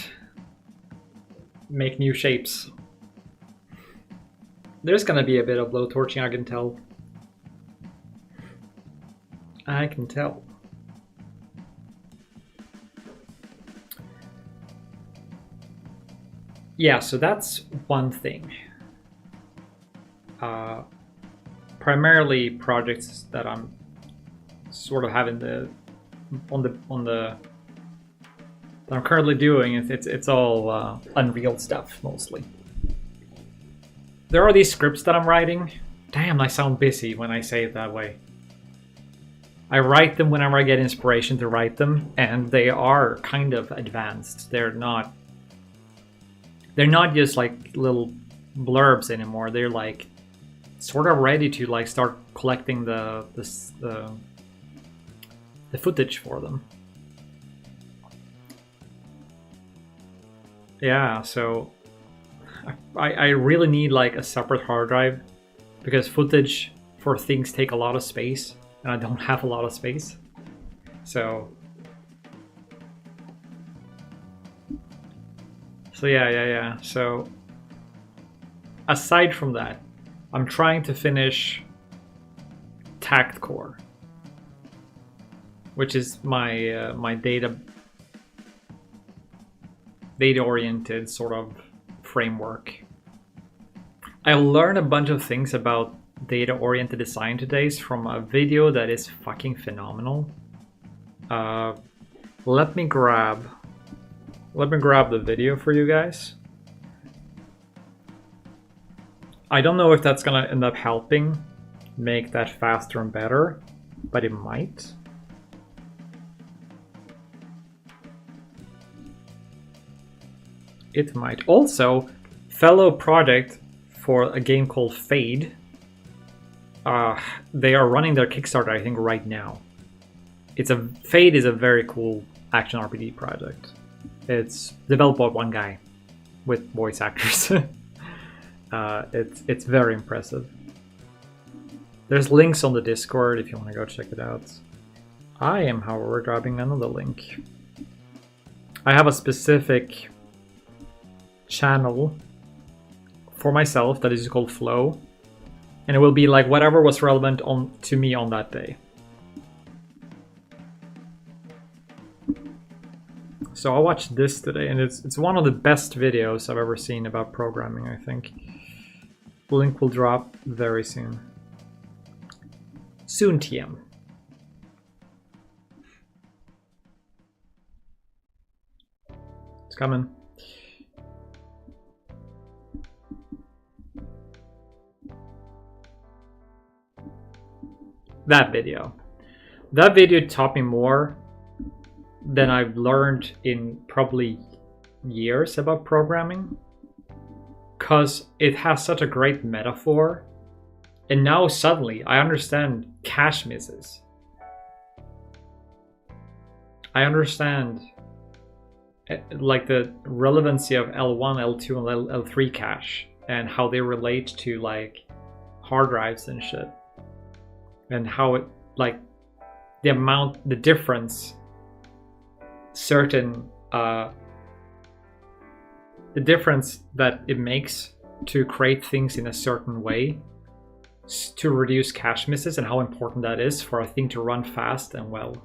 make new shapes. There's gonna be a bit of blowtorching, I can tell. I can tell. Yeah, so that's one thing. Primarily projects that I'm sort of having that I'm currently doing. It's all Unreal stuff mostly. There are these scripts that I'm writing. Damn, I sound busy when I say it that way. I write them whenever I get inspiration to write them, and they are kind of advanced. They're not just like little blurbs anymore. They're like sort of ready to like start collecting the footage for them. Yeah, so I really need like a separate hard drive, because footage for things take a lot of space and I don't have a lot of space. So yeah. So aside from that, I'm trying to finish Tact Core, which is my my data-oriented sort of framework. I learned a bunch of things about data-oriented design today from a video that is fucking phenomenal. Let me grab the video for you guys. I don't know if that's gonna end up helping make that faster and better, but it might. It might. Also, fellow project for a game called Fade. They are running their Kickstarter, I think, right now. Fade is a very cool action RPG project. It's developed by one guy with voice actors. It's very impressive. There's links on the Discord if you want to go check it out. I am, however, grabbing another link. I have a specific channel for myself that is called Flow, and it will be like whatever was relevant to me on that day. So I watched this today, and it's one of the best videos I've ever seen about programming, I think. The link will drop very soon. Soon, TM. It's coming. That video taught me more than I've learned in probably years about programming. because it has such a great metaphor. And now suddenly I understand cache misses. I understand like the relevancy of L1, L2, and L3 cache and how they relate to like hard drives and shit. And how it like the difference certain the difference that it makes to create things in a certain way to reduce cache misses, and how important that is for a thing to run fast and well.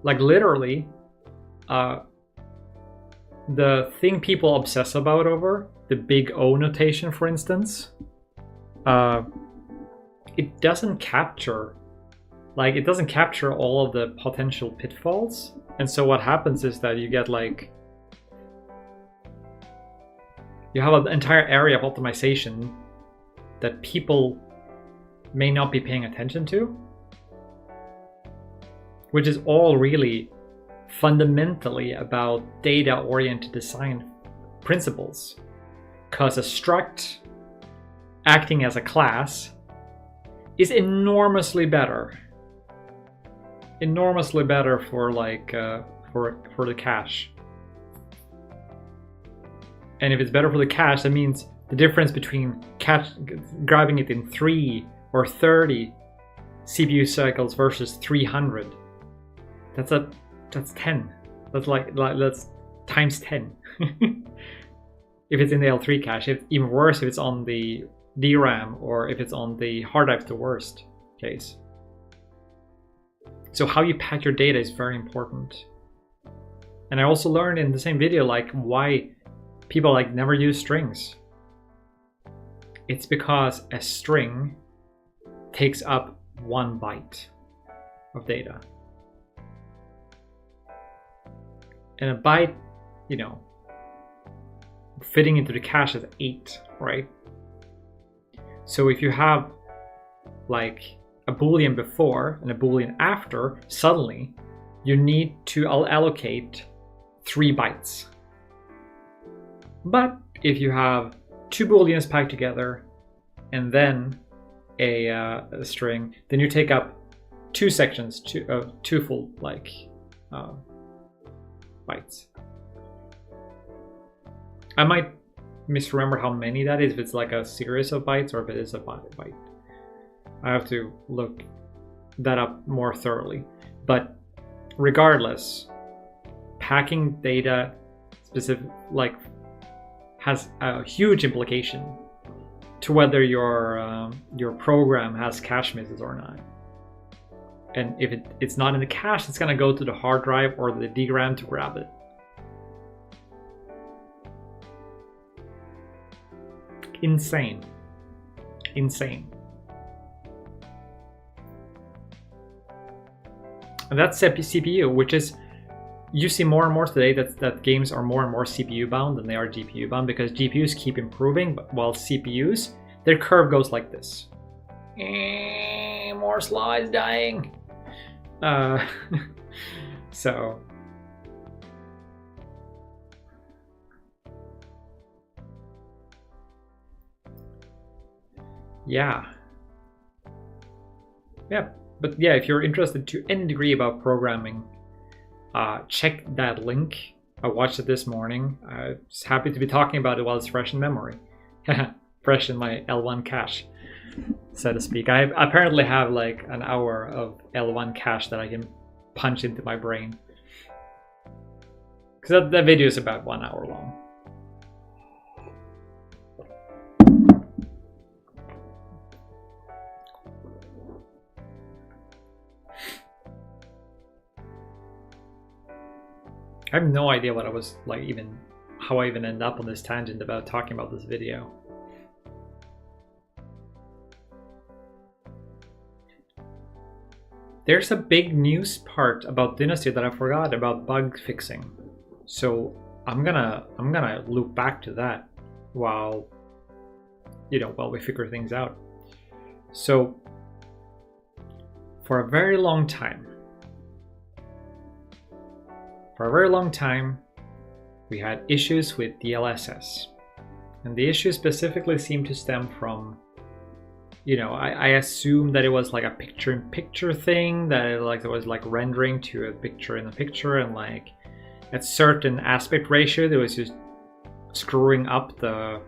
Like literally, the thing people obsess about over, the big O notation for instance, it doesn't capture all of the potential pitfalls. And so what happens is that you get like, you have an entire area of optimization that people may not be paying attention to, which is all really fundamentally about data-oriented design principles. Because a struct acting as a class is enormously better for like for the cache. And if it's better for the cache, that means the difference between grabbing it in 3 or 30 CPU cycles versus 300. That's 10. That's times 10. If it's in the L3 cache, it's even worse if it's on the DRAM or if it's on the hard drive, the worst case. So how you pack your data is very important. And I also learned in the same video like why people like never use strings. It's because a string takes up 1 byte of data. And a byte, you know, fitting into the cache is 8, right? So if you have like a boolean before and a boolean after, suddenly you need to allocate 3 bytes. But if you have 2 booleans packed together and then a string, then you take up 2 sections, 2 full like bytes. I might misremember how many that is, if it's like a series of bytes or if it is a byte. I have to look that up more thoroughly. But regardless, packing data specific like has a huge implication to whether your program has cache misses or not. And if it's not in the cache, it's gonna go to the hard drive or the DRAM to grab it. Insane. And that's CPU, which is, you see more and more today that games are more and more CPU bound than they are GPU bound, because GPUs keep improving, but while CPUs, their curve goes like this. More slides dying. So yeah, but yeah, if you're interested to any degree about programming, check that link. I watched it this morning. I was happy to be talking about it while it's fresh in memory. Fresh in my L1 cache, so to speak. I apparently have like an hour of L1 cache that I can punch into my brain. Because that video is about 1 hour long. I have no idea what I was like, how I even ended up on this tangent about talking about this video. There's a big news part about Dynasty that I forgot about bug fixing. So I'm gonna loop back to that while we figure things out. So for a very long time, we had issues with DLSS. And the issue specifically seemed to stem from, you know, I assumed that it was like a picture-in-picture thing, that it was like rendering to a picture in a picture, and like at certain aspect ratio that was just screwing up the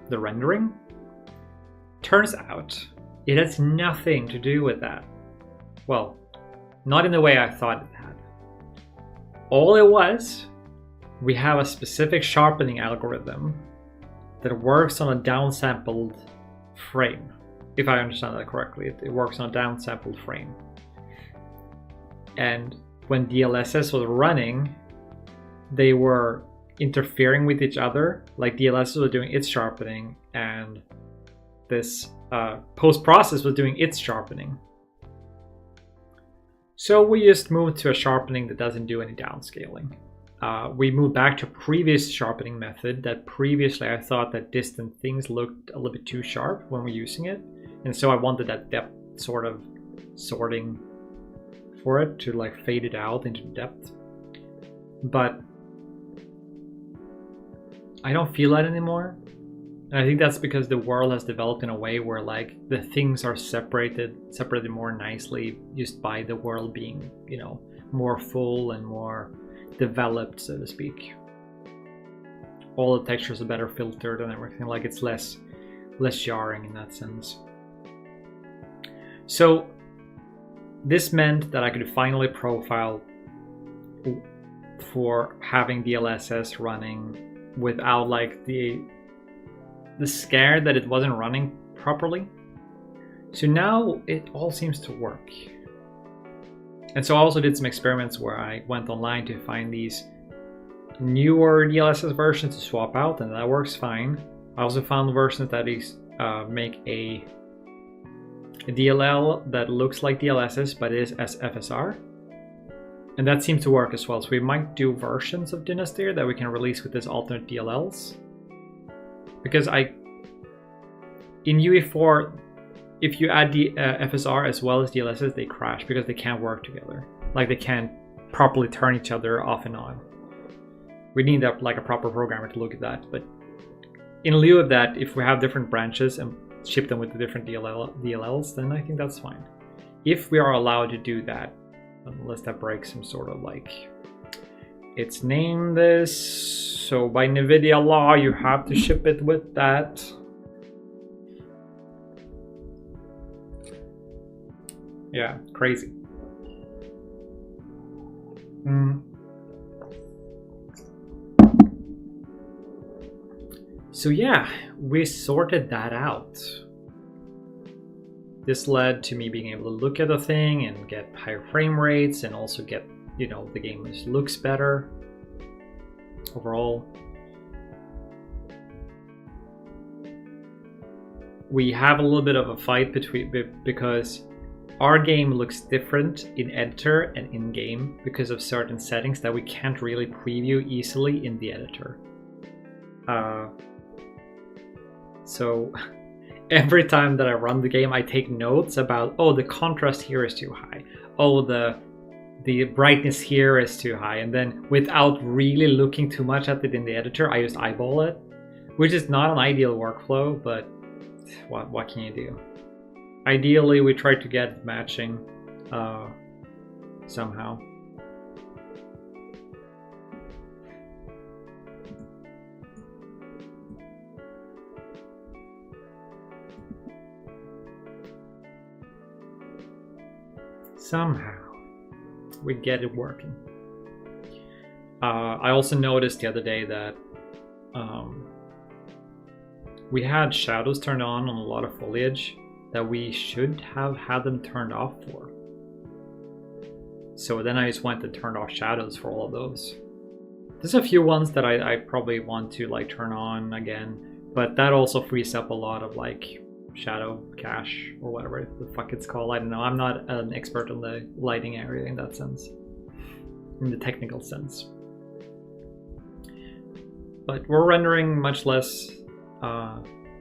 rendering. Turns out it has nothing to do with that. Well, not in the way I thought it had. All it was, we have a specific sharpening algorithm that works on a downsampled frame. If I understand that correctly, it works on a downsampled frame. And when DLSS was running, they were interfering with each other. Like DLSS was doing its sharpening, and this post-process was doing its sharpening. So we just moved to a sharpening that doesn't do any downscaling. We moved back to a previous sharpening method that previously I thought that distant things looked a little bit too sharp when we're using it. And so I wanted that depth sort of sorting for it to like fade it out into depth. But I don't feel that anymore. And I think that's because the world has developed in a way where like the things are separated more nicely just by the world being, you know, more full and more developed, so to speak. All the textures are better filtered and everything. Like it's less jarring in that sense. So this meant that I could finally profile for having DLSS running without like the scare that it wasn't running properly. So now it all seems to work. And so I also did some experiments where I went online to find these newer DLSS versions to swap out, and that works fine. I also found versions that make a DLL that looks like DLSS but is SFSR. And that seems to work as well. So we might do versions of Dynastyr that we can release with this alternate DLLs. Because in UE4, if you add FSR as well as DLSS, they crash because they can't work together. Like they can't properly turn each other off and on. We need like a proper programmer to look at that. But in lieu of that, if we have different branches and ship them with the different DLLs, then I think that's fine. If we are allowed to do that, unless that breaks some sort of like, it's named this, so by NVIDIA law, you have to ship it with that. Yeah, crazy. So yeah, we sorted that out. This led to me being able to look at the thing and get higher frame rates and also get, you know, the game just looks better overall. We have a little bit of a fight because our game looks different in editor and in game because of certain settings that we can't really preview easily in the editor. So every time that I run the game, I take notes about, oh, the contrast here is too high. Oh, the brightness here is too high. And then without really looking too much at it in the editor, I just eyeball it, which is not an ideal workflow, but what can you do? Ideally, we try to get matching somehow. Somehow, we get it working. I also noticed the other day that we had shadows turned on a lot of foliage that we should have had them turned off for. So then I just went and turned off shadows for all of those. There's a few ones that I probably want to like turn on again, but that also frees up a lot of like shadow cache or whatever the fuck it's called. I don't know. I'm not an expert on the lighting area in that sense, in the technical sense. But we're rendering much less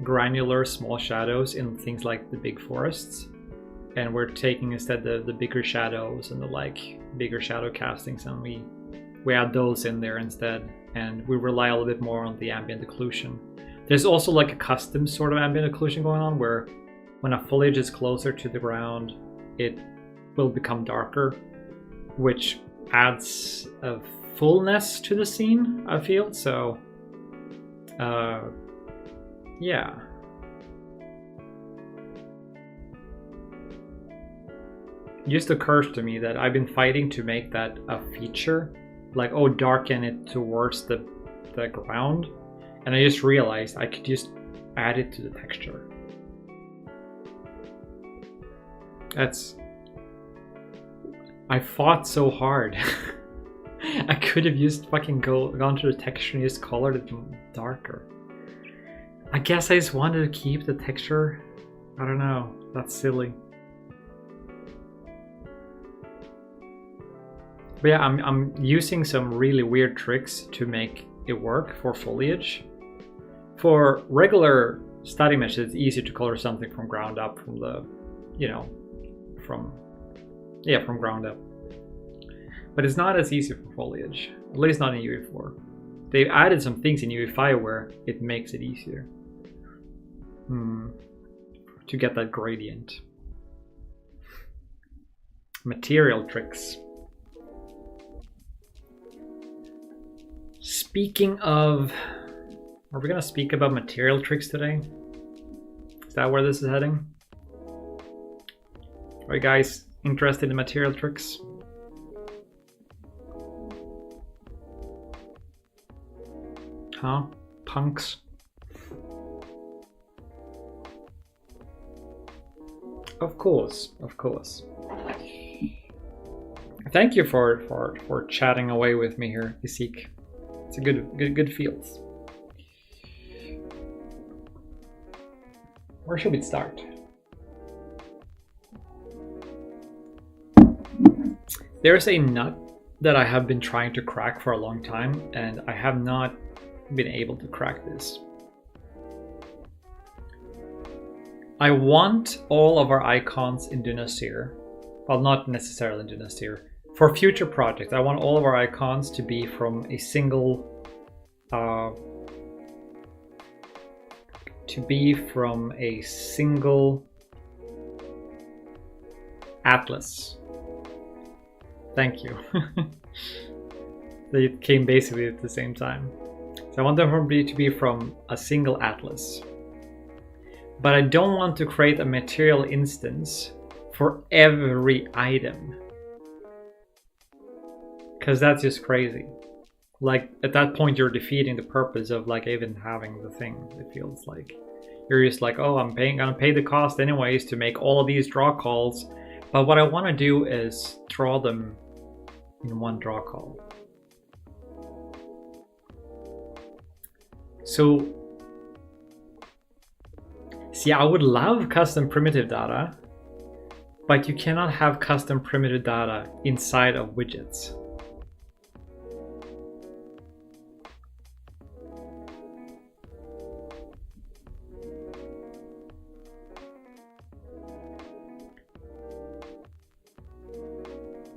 granular small shadows in things like the big forests, and we're taking instead the bigger shadows and the like bigger shadow castings, and we add those in there instead, and we rely a little bit more on the ambient occlusion. There's also like a custom sort of ambient occlusion going on where when a foliage is closer to the ground, it will become darker, which adds a fullness to the scene, I feel. So, yeah. It just occurs to me that I've been fighting to make that a feature, like, oh, darken it towards the ground, and I just realized I could just add it to the texture. I fought so hard. I could have just fucking gone to the texture and just colored it darker. I guess I just wanted to keep the texture. I don't know. That's silly. But yeah, I'm using some really weird tricks to make it work for foliage. For regular static mesh, it's easier to color something from ground up, from the, from ground up. But it's not as easy for foliage, at least not in UE4. They've added some things in UE5 where it makes it easier to get that gradient. Material tricks. Speaking of, are we gonna speak about material tricks today? Is that where this is heading? Are you guys interested in material tricks? Huh? Punks? Of course, of course. Thank you for chatting away with me here, Isik. It's a good feels. Where should we start? There's a nut that I have been trying to crack for a long time, and I have not been able to crack this. I want all of our icons in Dynastyr, well, not necessarily in Dynastyr. For future projects, I want all of our icons to be from a single atlas. Thank you. They came basically at the same time. So I want them to be from a single atlas. But I don't want to create a material instance for every item, because that's just crazy. Like, at that point you're defeating the purpose of like even having the thing. It feels like you're just like, oh, I'm gonna pay the cost anyways to make all of these draw calls, but what I want to do is draw them in one draw call. So see, I would love custom primitive data, but you cannot have custom primitive data inside of widgets.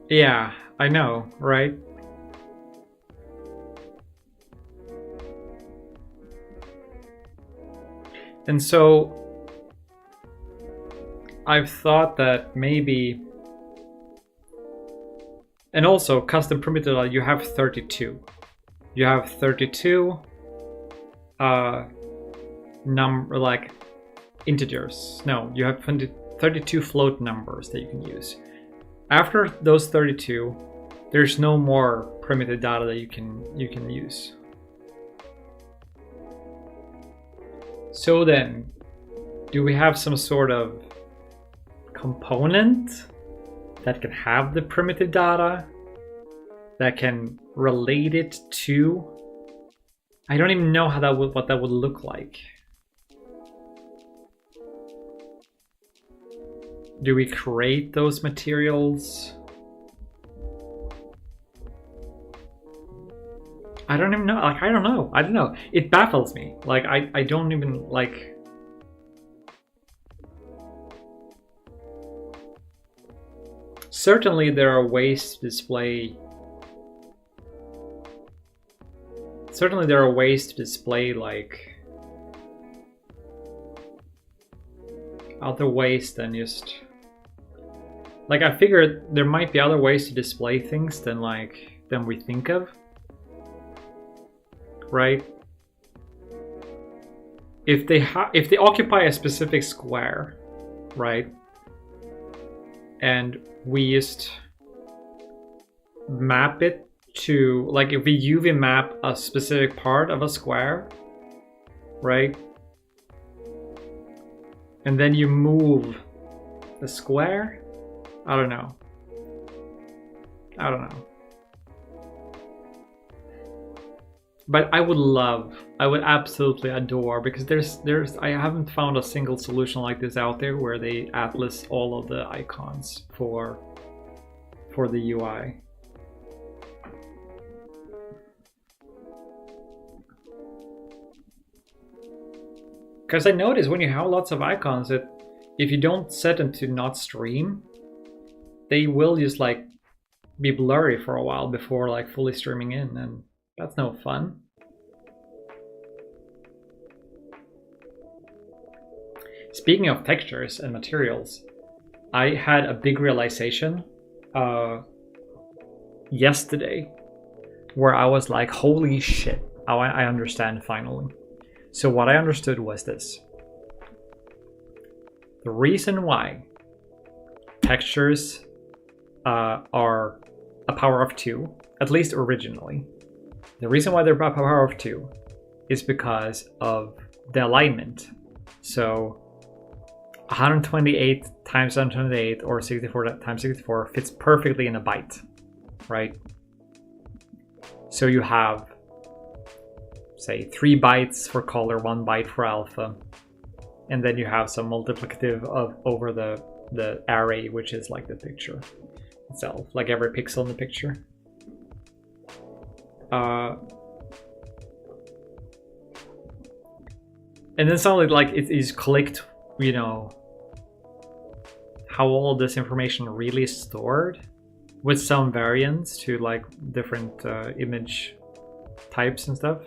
Yeah, I know, right? And so I've thought that maybe, and also custom primitive, you have 32. You have 32 like integers. No, you have 32 float numbers that you can use. After those 32, there's no more primitive data that you can use. So then, do we have some sort of component that can have the primitive data, that can relate it to? I don't even know how what that would look like. Do we create those materials? I don't even know. Like, I don't know. It baffles me. Like, I don't even like. Certainly there are ways to display. Certainly there are ways to display like other ways than just like I figured there might be other ways to display things than we think of, right? If they occupy a specific square, right, and we just map it to, like, if we UV map a specific part of a square, right, and then you move the square, I don't know. But I would absolutely adore, because I haven't found a single solution like this out there where they atlas all of the icons for the UI. Because I notice when you have lots of icons that if you don't set them to not stream, they will just like be blurry for a while before like fully streaming in, and that's no fun. Speaking of textures and materials, I had a big realization yesterday where I was like, holy shit, I understand finally. So what I understood was this. The reason why textures are a power of 2, at least originally, the reason why they're a power of 2 is because of the alignment. So 128 times 128 or 64 times 64 fits perfectly in a byte, right? So you have, say, 3 bytes for color, 1 byte for alpha, and then you have some multiplicative of over the array, which is like the picture itself, like every pixel in the picture. And then suddenly, like, it is clicked, you know, how all this information really is stored, with some variants to like different image types and stuff.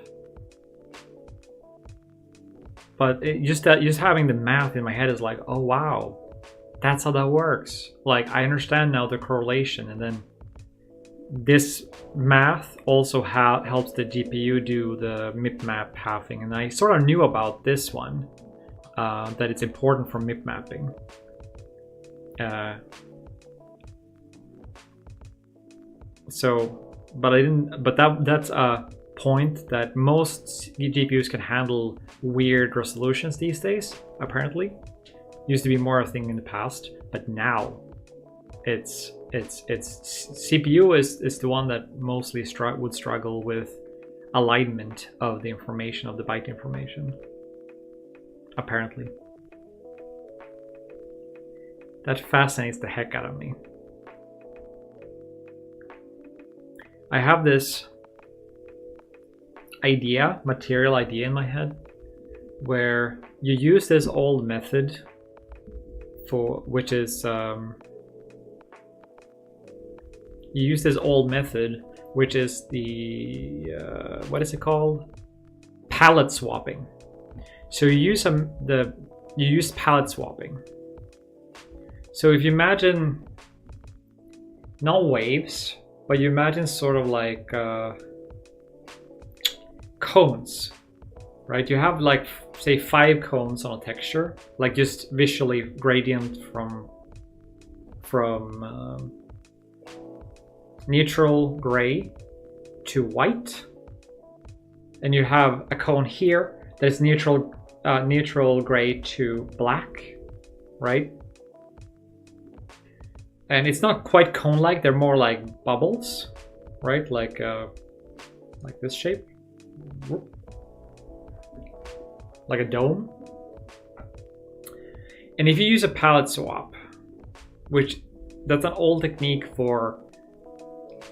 But just having the math in my head is like, oh wow, that's how that works. Like, I understand now the correlation, and then this math also helps the GPU do the mipmap halving, and I sort of knew about this one, that it's important for mip mapping. That's a point that most GPUs can handle weird resolutions these days, apparently. Used to be more a thing in the past, but now it's CPU is the one that mostly would struggle with alignment of the information, of the byte information, apparently. That fascinates the heck out of me. I have this material idea in my head, where you use this old method which is the what is it called? Palette swapping. So you use palette swapping. So if you imagine not waves, but you imagine sort of like cones, right? You have like, say, 5 cones on a texture, like just visually gradient from neutral gray to white, and you have a cone here that is neutral gray to black, right? And it's not quite cone-like; they're more like bubbles, right? Like this shape, like a dome. And if you use a palette swap, that's an old technique for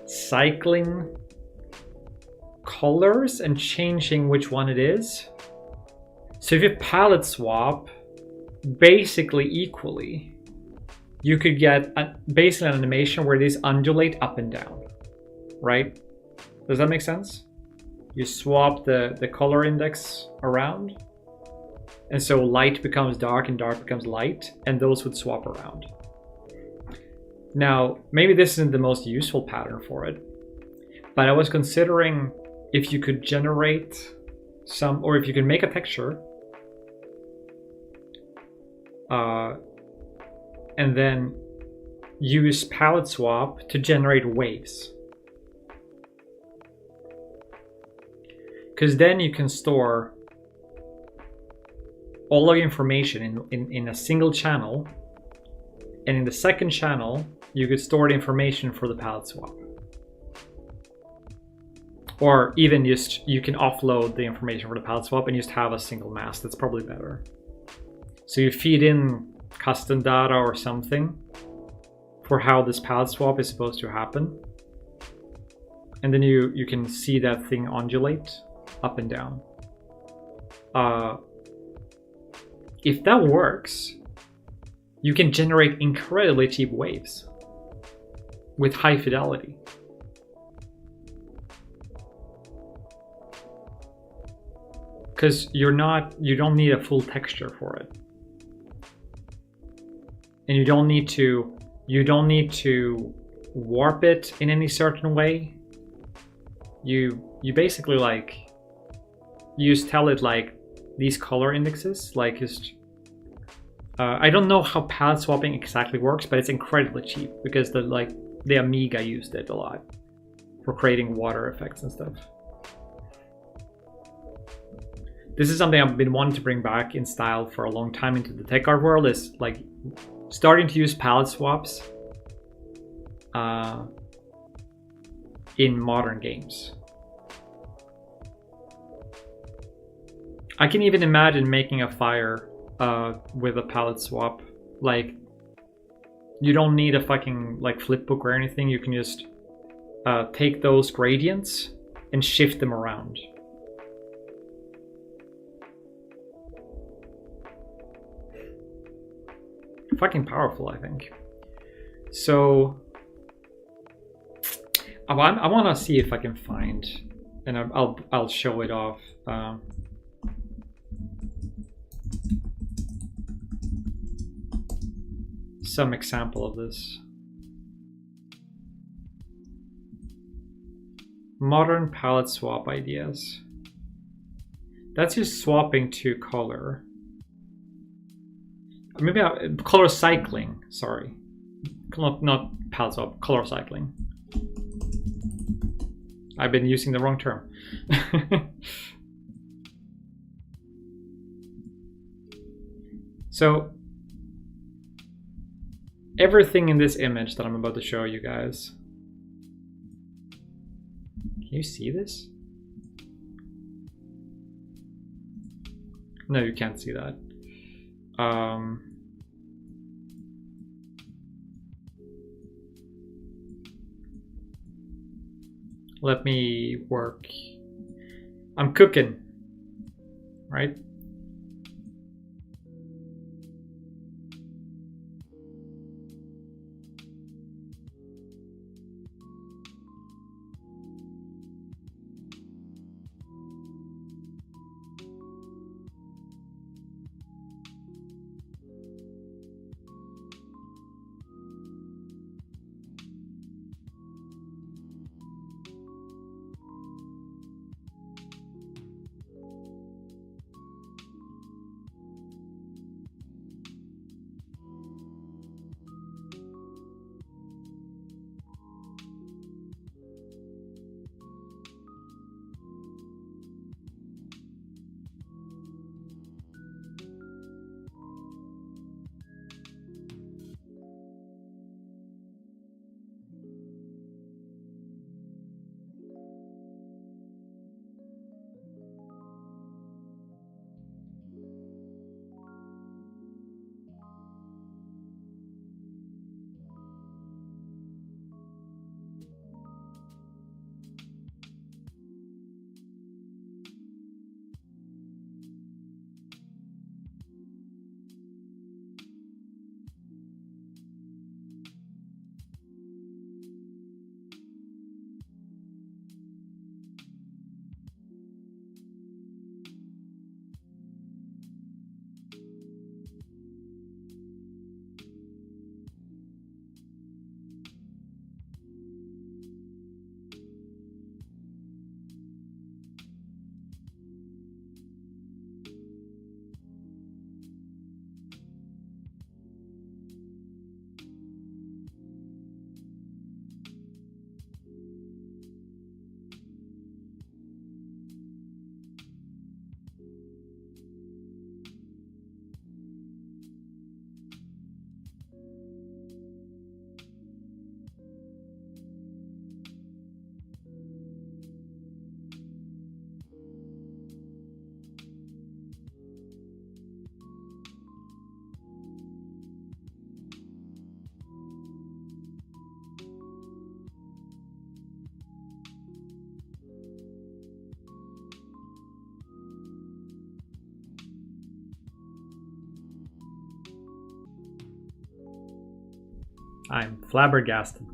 cycling colors and changing which one it is. So if you palette swap basically equally, you could get basically an animation where these undulate up and down, right? Does that make sense? You swap the color index around, And so light becomes dark and dark becomes light, and those would swap around. Now, maybe this isn't the most useful pattern for it, but I was considering if you could generate some, or if you can make a texture, and then use palette swap to generate waves. Because then you can store all of the information in a single channel, and in the second channel you could store the information for the palette swap. Or even just you can offload the information for the palette swap and just have a single mask. That's probably better. So you feed in custom data or something for how this palette swap is supposed to happen, and then you can see that thing undulate up and down. If that works, you can generate incredibly cheap waves with high fidelity. Because you don't need a full texture for it. And you don't need to warp it in any certain way. You basically like, you just tell it like these color indexes, like just I don't know how palette swapping exactly works, but it's incredibly cheap because the Amiga used it a lot for creating water effects and stuff. This is something I've been wanting to bring back in style for a long time into the tech art world, is like starting to use palette swaps in modern games. I can even imagine making a fire with a palette swap. Like, you don't need a fucking like flipbook or anything. You can just take those gradients and shift them around. Fucking powerful, I think. So I want to see if I can find, and I'll show it off. Some example of this. Modern palette swap ideas. That's just swapping to color. Maybe color cycling, sorry. Not palette swap, color cycling. I've been using the wrong term. So everything in this image that I'm about to show you guys. Can you see this? No, you can't see that. Let me work. I'm cooking, right? I'm flabbergasted.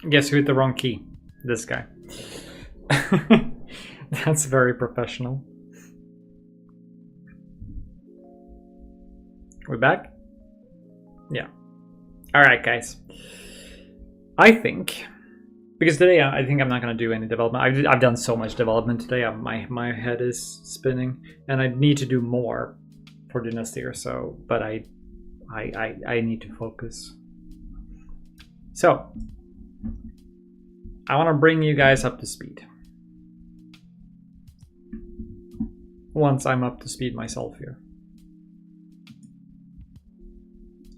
Guess who hit the wrong key? This guy. That's very professional. We back? Yeah. Alright, guys. I think, because today I think I'm not going to do any development. I've done so much development today. My head is spinning, and I need to do more for Dynastyr. So, but I need to focus. So, I want to bring you guys up to speed. Once I'm up to speed myself here.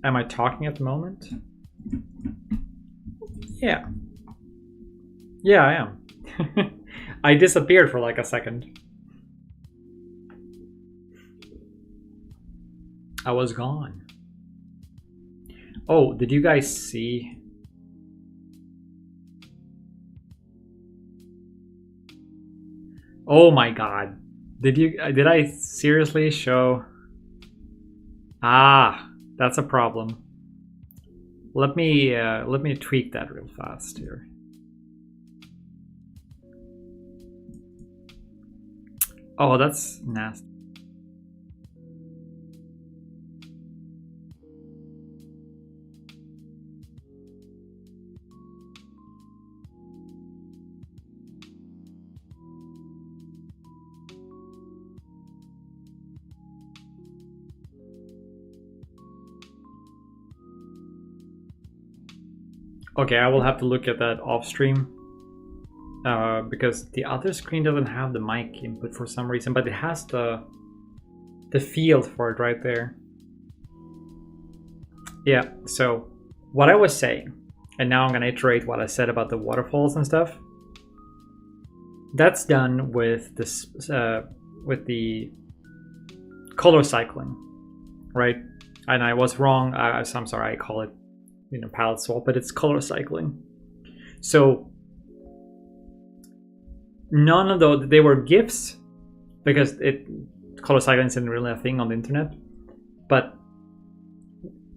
Am I talking at the moment? Yeah. Yeah, I am. I disappeared for like a second. I was gone. Oh, did you guys see? Oh my god. Did I seriously show? Ah, that's a problem. Let me tweak that real fast here. Oh, that's nasty. Okay, I will have to look at that off stream because the other screen doesn't have the mic input for some reason, but it has the field for it right there. Yeah, so what I was saying, and now I'm going to iterate what I said about the waterfalls and stuff. That's done with this with the color cycling, right? And I was wrong. I'm sorry. I call it, palette swap, but it's color cycling. So none of those, they were GIFs because color cycling isn't really a thing on the internet. But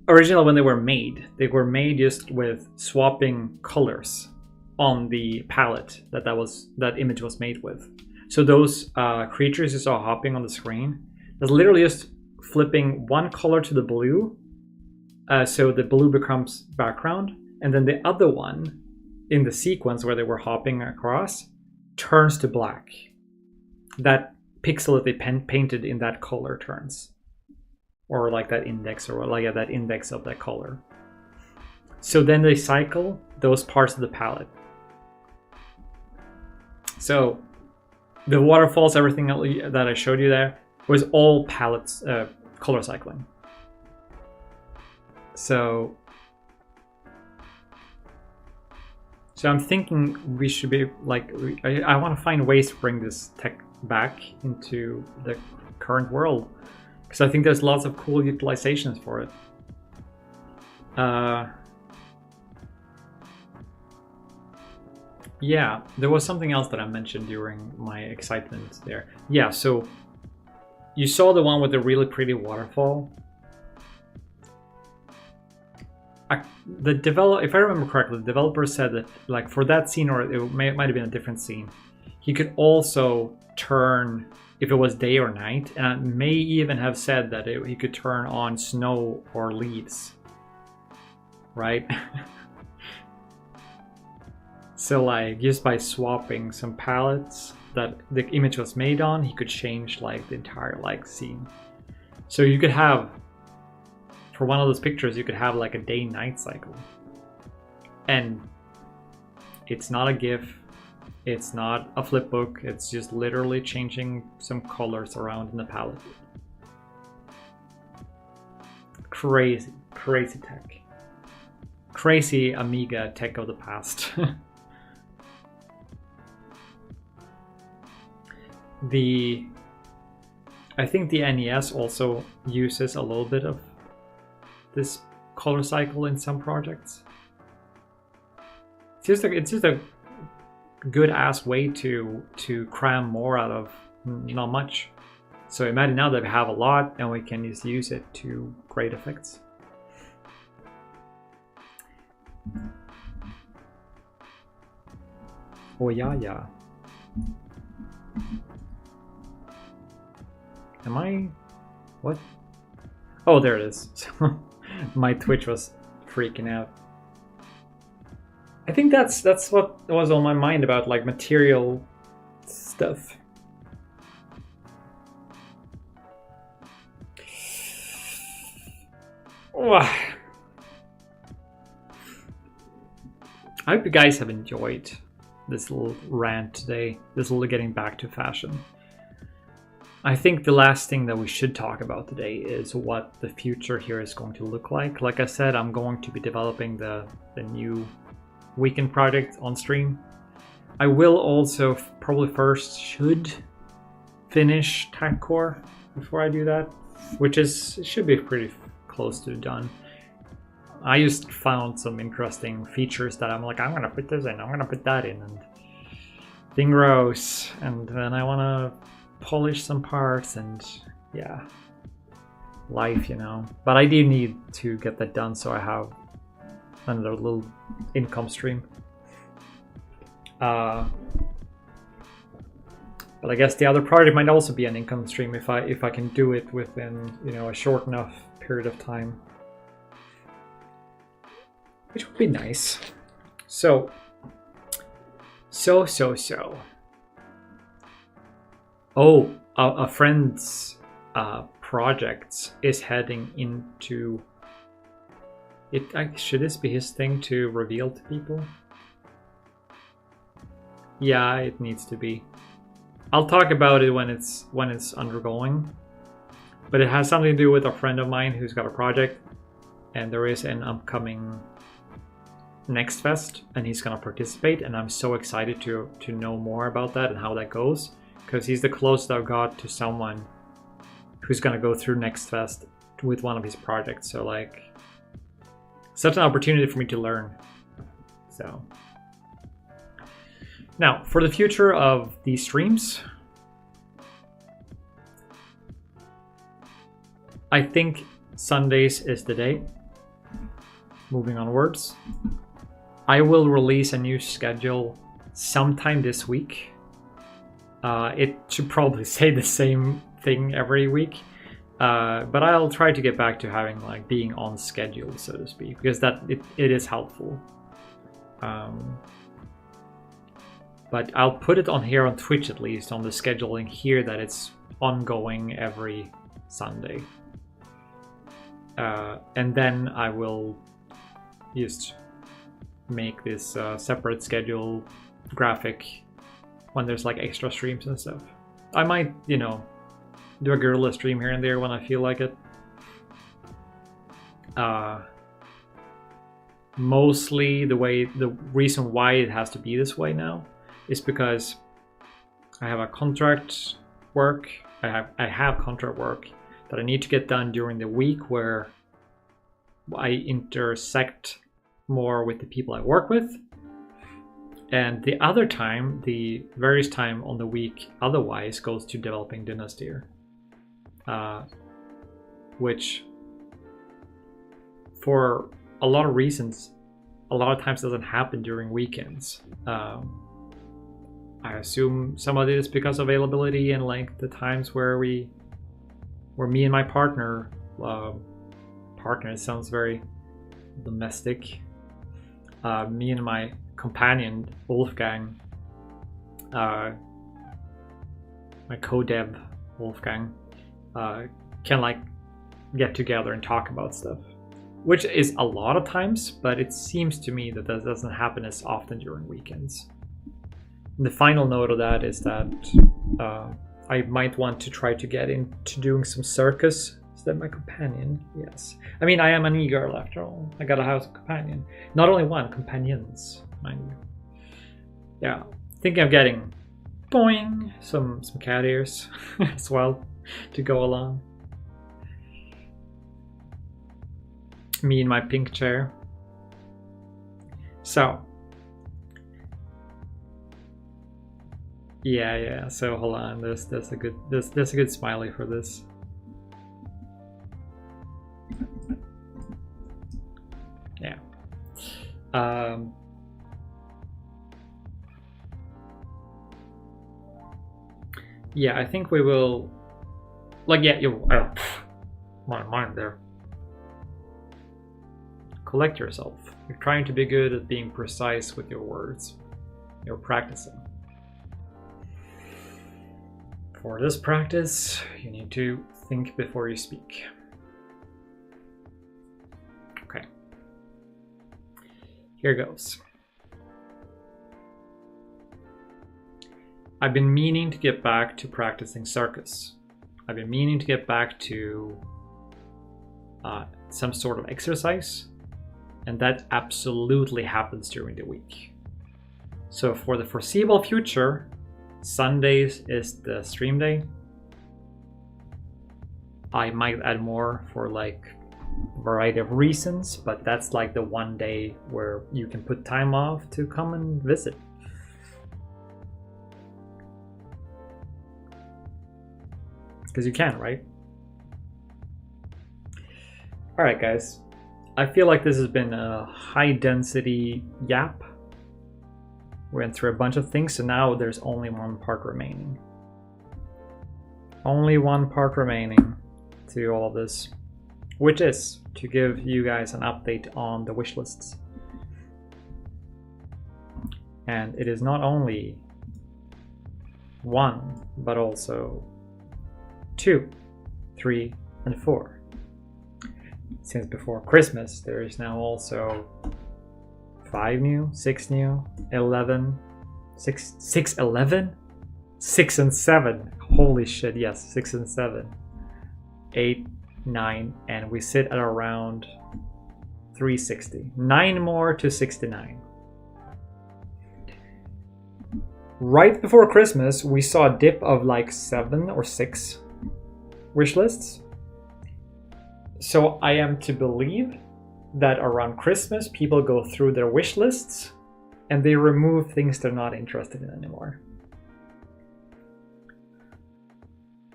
originally, when they were made just with swapping colors on the palette that image was made with. So those creatures you saw hopping on the screen, that's literally just flipping one color to the blue. So the blue becomes background, and then the other one in the sequence where they were hopping across turns to black. That pixel that they painted in that color turns, or like that index, or like that index of that color. So then they cycle those parts of the palette. So the waterfalls, everything that I showed you there was all palettes, color cycling. So I'm thinking we should be like, I want to find ways to bring this tech back into the current world, because I think there's lots of cool utilizations for it. Yeah, there was something else that I mentioned during my excitement there. Yeah, so you saw the one with the really pretty waterfall. If I remember correctly, the developer said that, like, for that scene, or it might have been a different scene, he could also turn, if it was day or night, and may even have said that he could turn on snow or leaves, right? So, like, just by swapping some palettes that the image was made on, he could change, like, the entire, like, scene. So you could have, for one of those pictures, you could have like a day-night cycle. And it's not a GIF, it's not a flipbook, it's just literally changing some colors around in the palette. Crazy, crazy tech. Crazy Amiga tech of the past. I think the NES also uses a little bit of this color cycle in some projects. it's just a good ass way to cram more out of not much. So imagine now that we have a lot and we can just use it to great effects. Oh yeah. Am I? What? Oh, there it is. My Twitch was freaking out. I think that's what was on my mind about like material stuff. Oh. I hope you guys have enjoyed this little rant today, this little getting back to fashion. I think the last thing that we should talk about today is what the future here is going to look like. Like I said, I'm going to be developing the new weekend project on stream. I will also probably first should finish TACCore before I do that, which should be pretty close to done. I just found some interesting features that I'm like, I'm gonna put this in, I'm gonna put that in, and thing grows, and then I wanna polish some parts, and yeah, life, you know. But I do need to get that done so I have another little income stream. But I guess the other project might also be an income stream if I can do it within, you know, a short enough period of time, which would be nice. So. Oh, a friend's project is heading into it. Should this be his thing to reveal to people? Yeah, it needs to be. I'll talk about it when it's undergoing. But it has something to do with a friend of mine who's got a project, and there is an upcoming Next Fest, and he's gonna participate, and I'm so excited to know more about that and how that goes, because he's the closest I've got to someone who's gonna go through Next Fest with one of his projects. So like, such an opportunity for me to learn. So now for the future of these streams, I think Sundays is the day. Moving onwards, I will release a new schedule sometime this week. It should probably say the same thing every week, but I'll try to get back to having like being on schedule, so to speak, because that it is helpful. But I'll put it on here on Twitch, at least on the scheduling here, that it's ongoing every Sunday, and then I will just make this separate schedule graphic when there's like extra streams and stuff. I might, you know, do a guerrilla stream here and there when I feel like it. Mostly the reason why it has to be this way now is because I have a contract work. I have contract work that I need to get done during the week where I intersect more with the people I work with, and the other time, the various time on the week otherwise, goes to developing Dynastyr, which for a lot of reasons a lot of times doesn't happen during weekends. I assume some of it is because of availability and like the times where me and my partner sounds very domestic. Me and my companion Wolfgang, my co-dev Wolfgang, can like get together and talk about stuff, which is a lot of times, but it seems to me that doesn't happen as often during weekends. And the final note of that is that I might want to try to get into doing some circus. Is that my companion? Yes. I mean, I am an e-girl after all. I gotta have a companion. Not only one, companions, mind you. Yeah, thinking of getting boing some cat ears as well to go along. Me in my pink chair. So, Yeah, yeah. So hold on. There's a good smiley for this. Yeah. Yeah, I think we will. Like, yeah, you. My mind there. Collect yourself. You're trying to be good at being precise with your words. You're practicing. For this practice, you need to think before you speak. Okay. Here goes. I've been meaning to get back to practicing circus. I've been meaning to get back to some sort of exercise, and that absolutely happens during the week. So for the foreseeable future, Sundays is the stream day. I might add more for like a variety of reasons, but that's like the one day where you can put time off to come and visit. Because you can, right? All right, guys. I feel like this has been a high density yap. We went through a bunch of things, so now there's only one part remaining. Only one part remaining to all of this, which is to give you guys an update on the wish lists. And it is not only 1, but also 2, 3, and 4. Since before Christmas, there is now also 5 new, 6 new, 11, 11? 6 and 7. Holy shit, yes, 6 and 7. 8, 9, and we sit at around 360. 9 more to 69. Right before Christmas, we saw a dip of like 7 or 6 wish lists. So I am to believe that around Christmas, people go through their wish lists and they remove things they're not interested in anymore.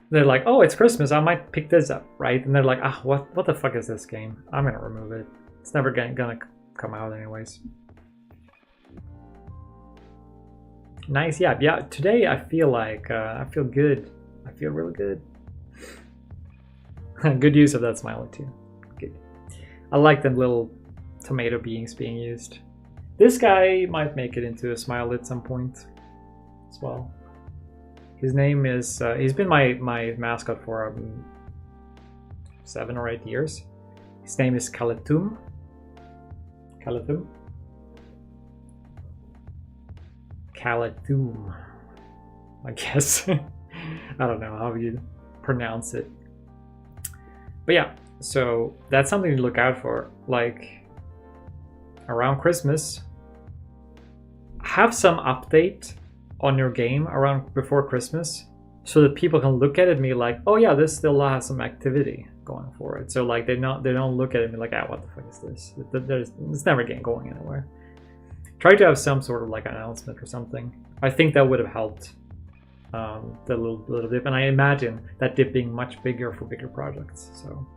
They're like, oh, it's Christmas, I might pick this up, right? And they're like, ah, what the fuck is this game? I'm gonna remove it. It's never gonna come out anyways. Nice, yeah. Today I feel like, I feel good. I feel really good. Good use of that smiley too. Good. I like them little tomato beings being used. This guy might make it into a smile at some point as well. His name is, he's been my mascot for 7 or 8 years. His name is Kalatum. Kalatum? Kalatum, I guess. I don't know how you pronounce it. But yeah, so that's something to look out for. Like, around Christmas, have some update on your game around before Christmas so that people can look at it and be like, oh yeah, this still has some activity going for it. So like they don't look at it and be like, ah, what the fuck is this? It's never going anywhere. Try to have some sort of like announcement or something. I think that would have helped the little dip, and I imagine that dip being much bigger for bigger projects. So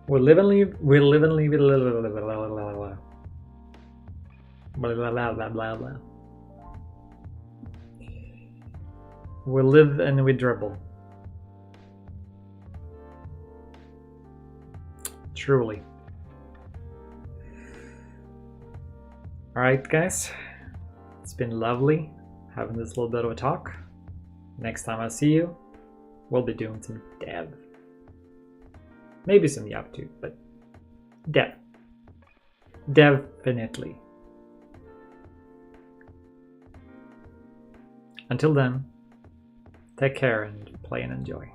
we'll live and leave. We'll live and leave it. We'll live and we dribble. Truly. All right, guys. It's been lovely having this little bit of a talk. Next time I see you, we'll be doing some dev. Maybe some yap too, but dev. Definitely. Until then, take care and play and enjoy.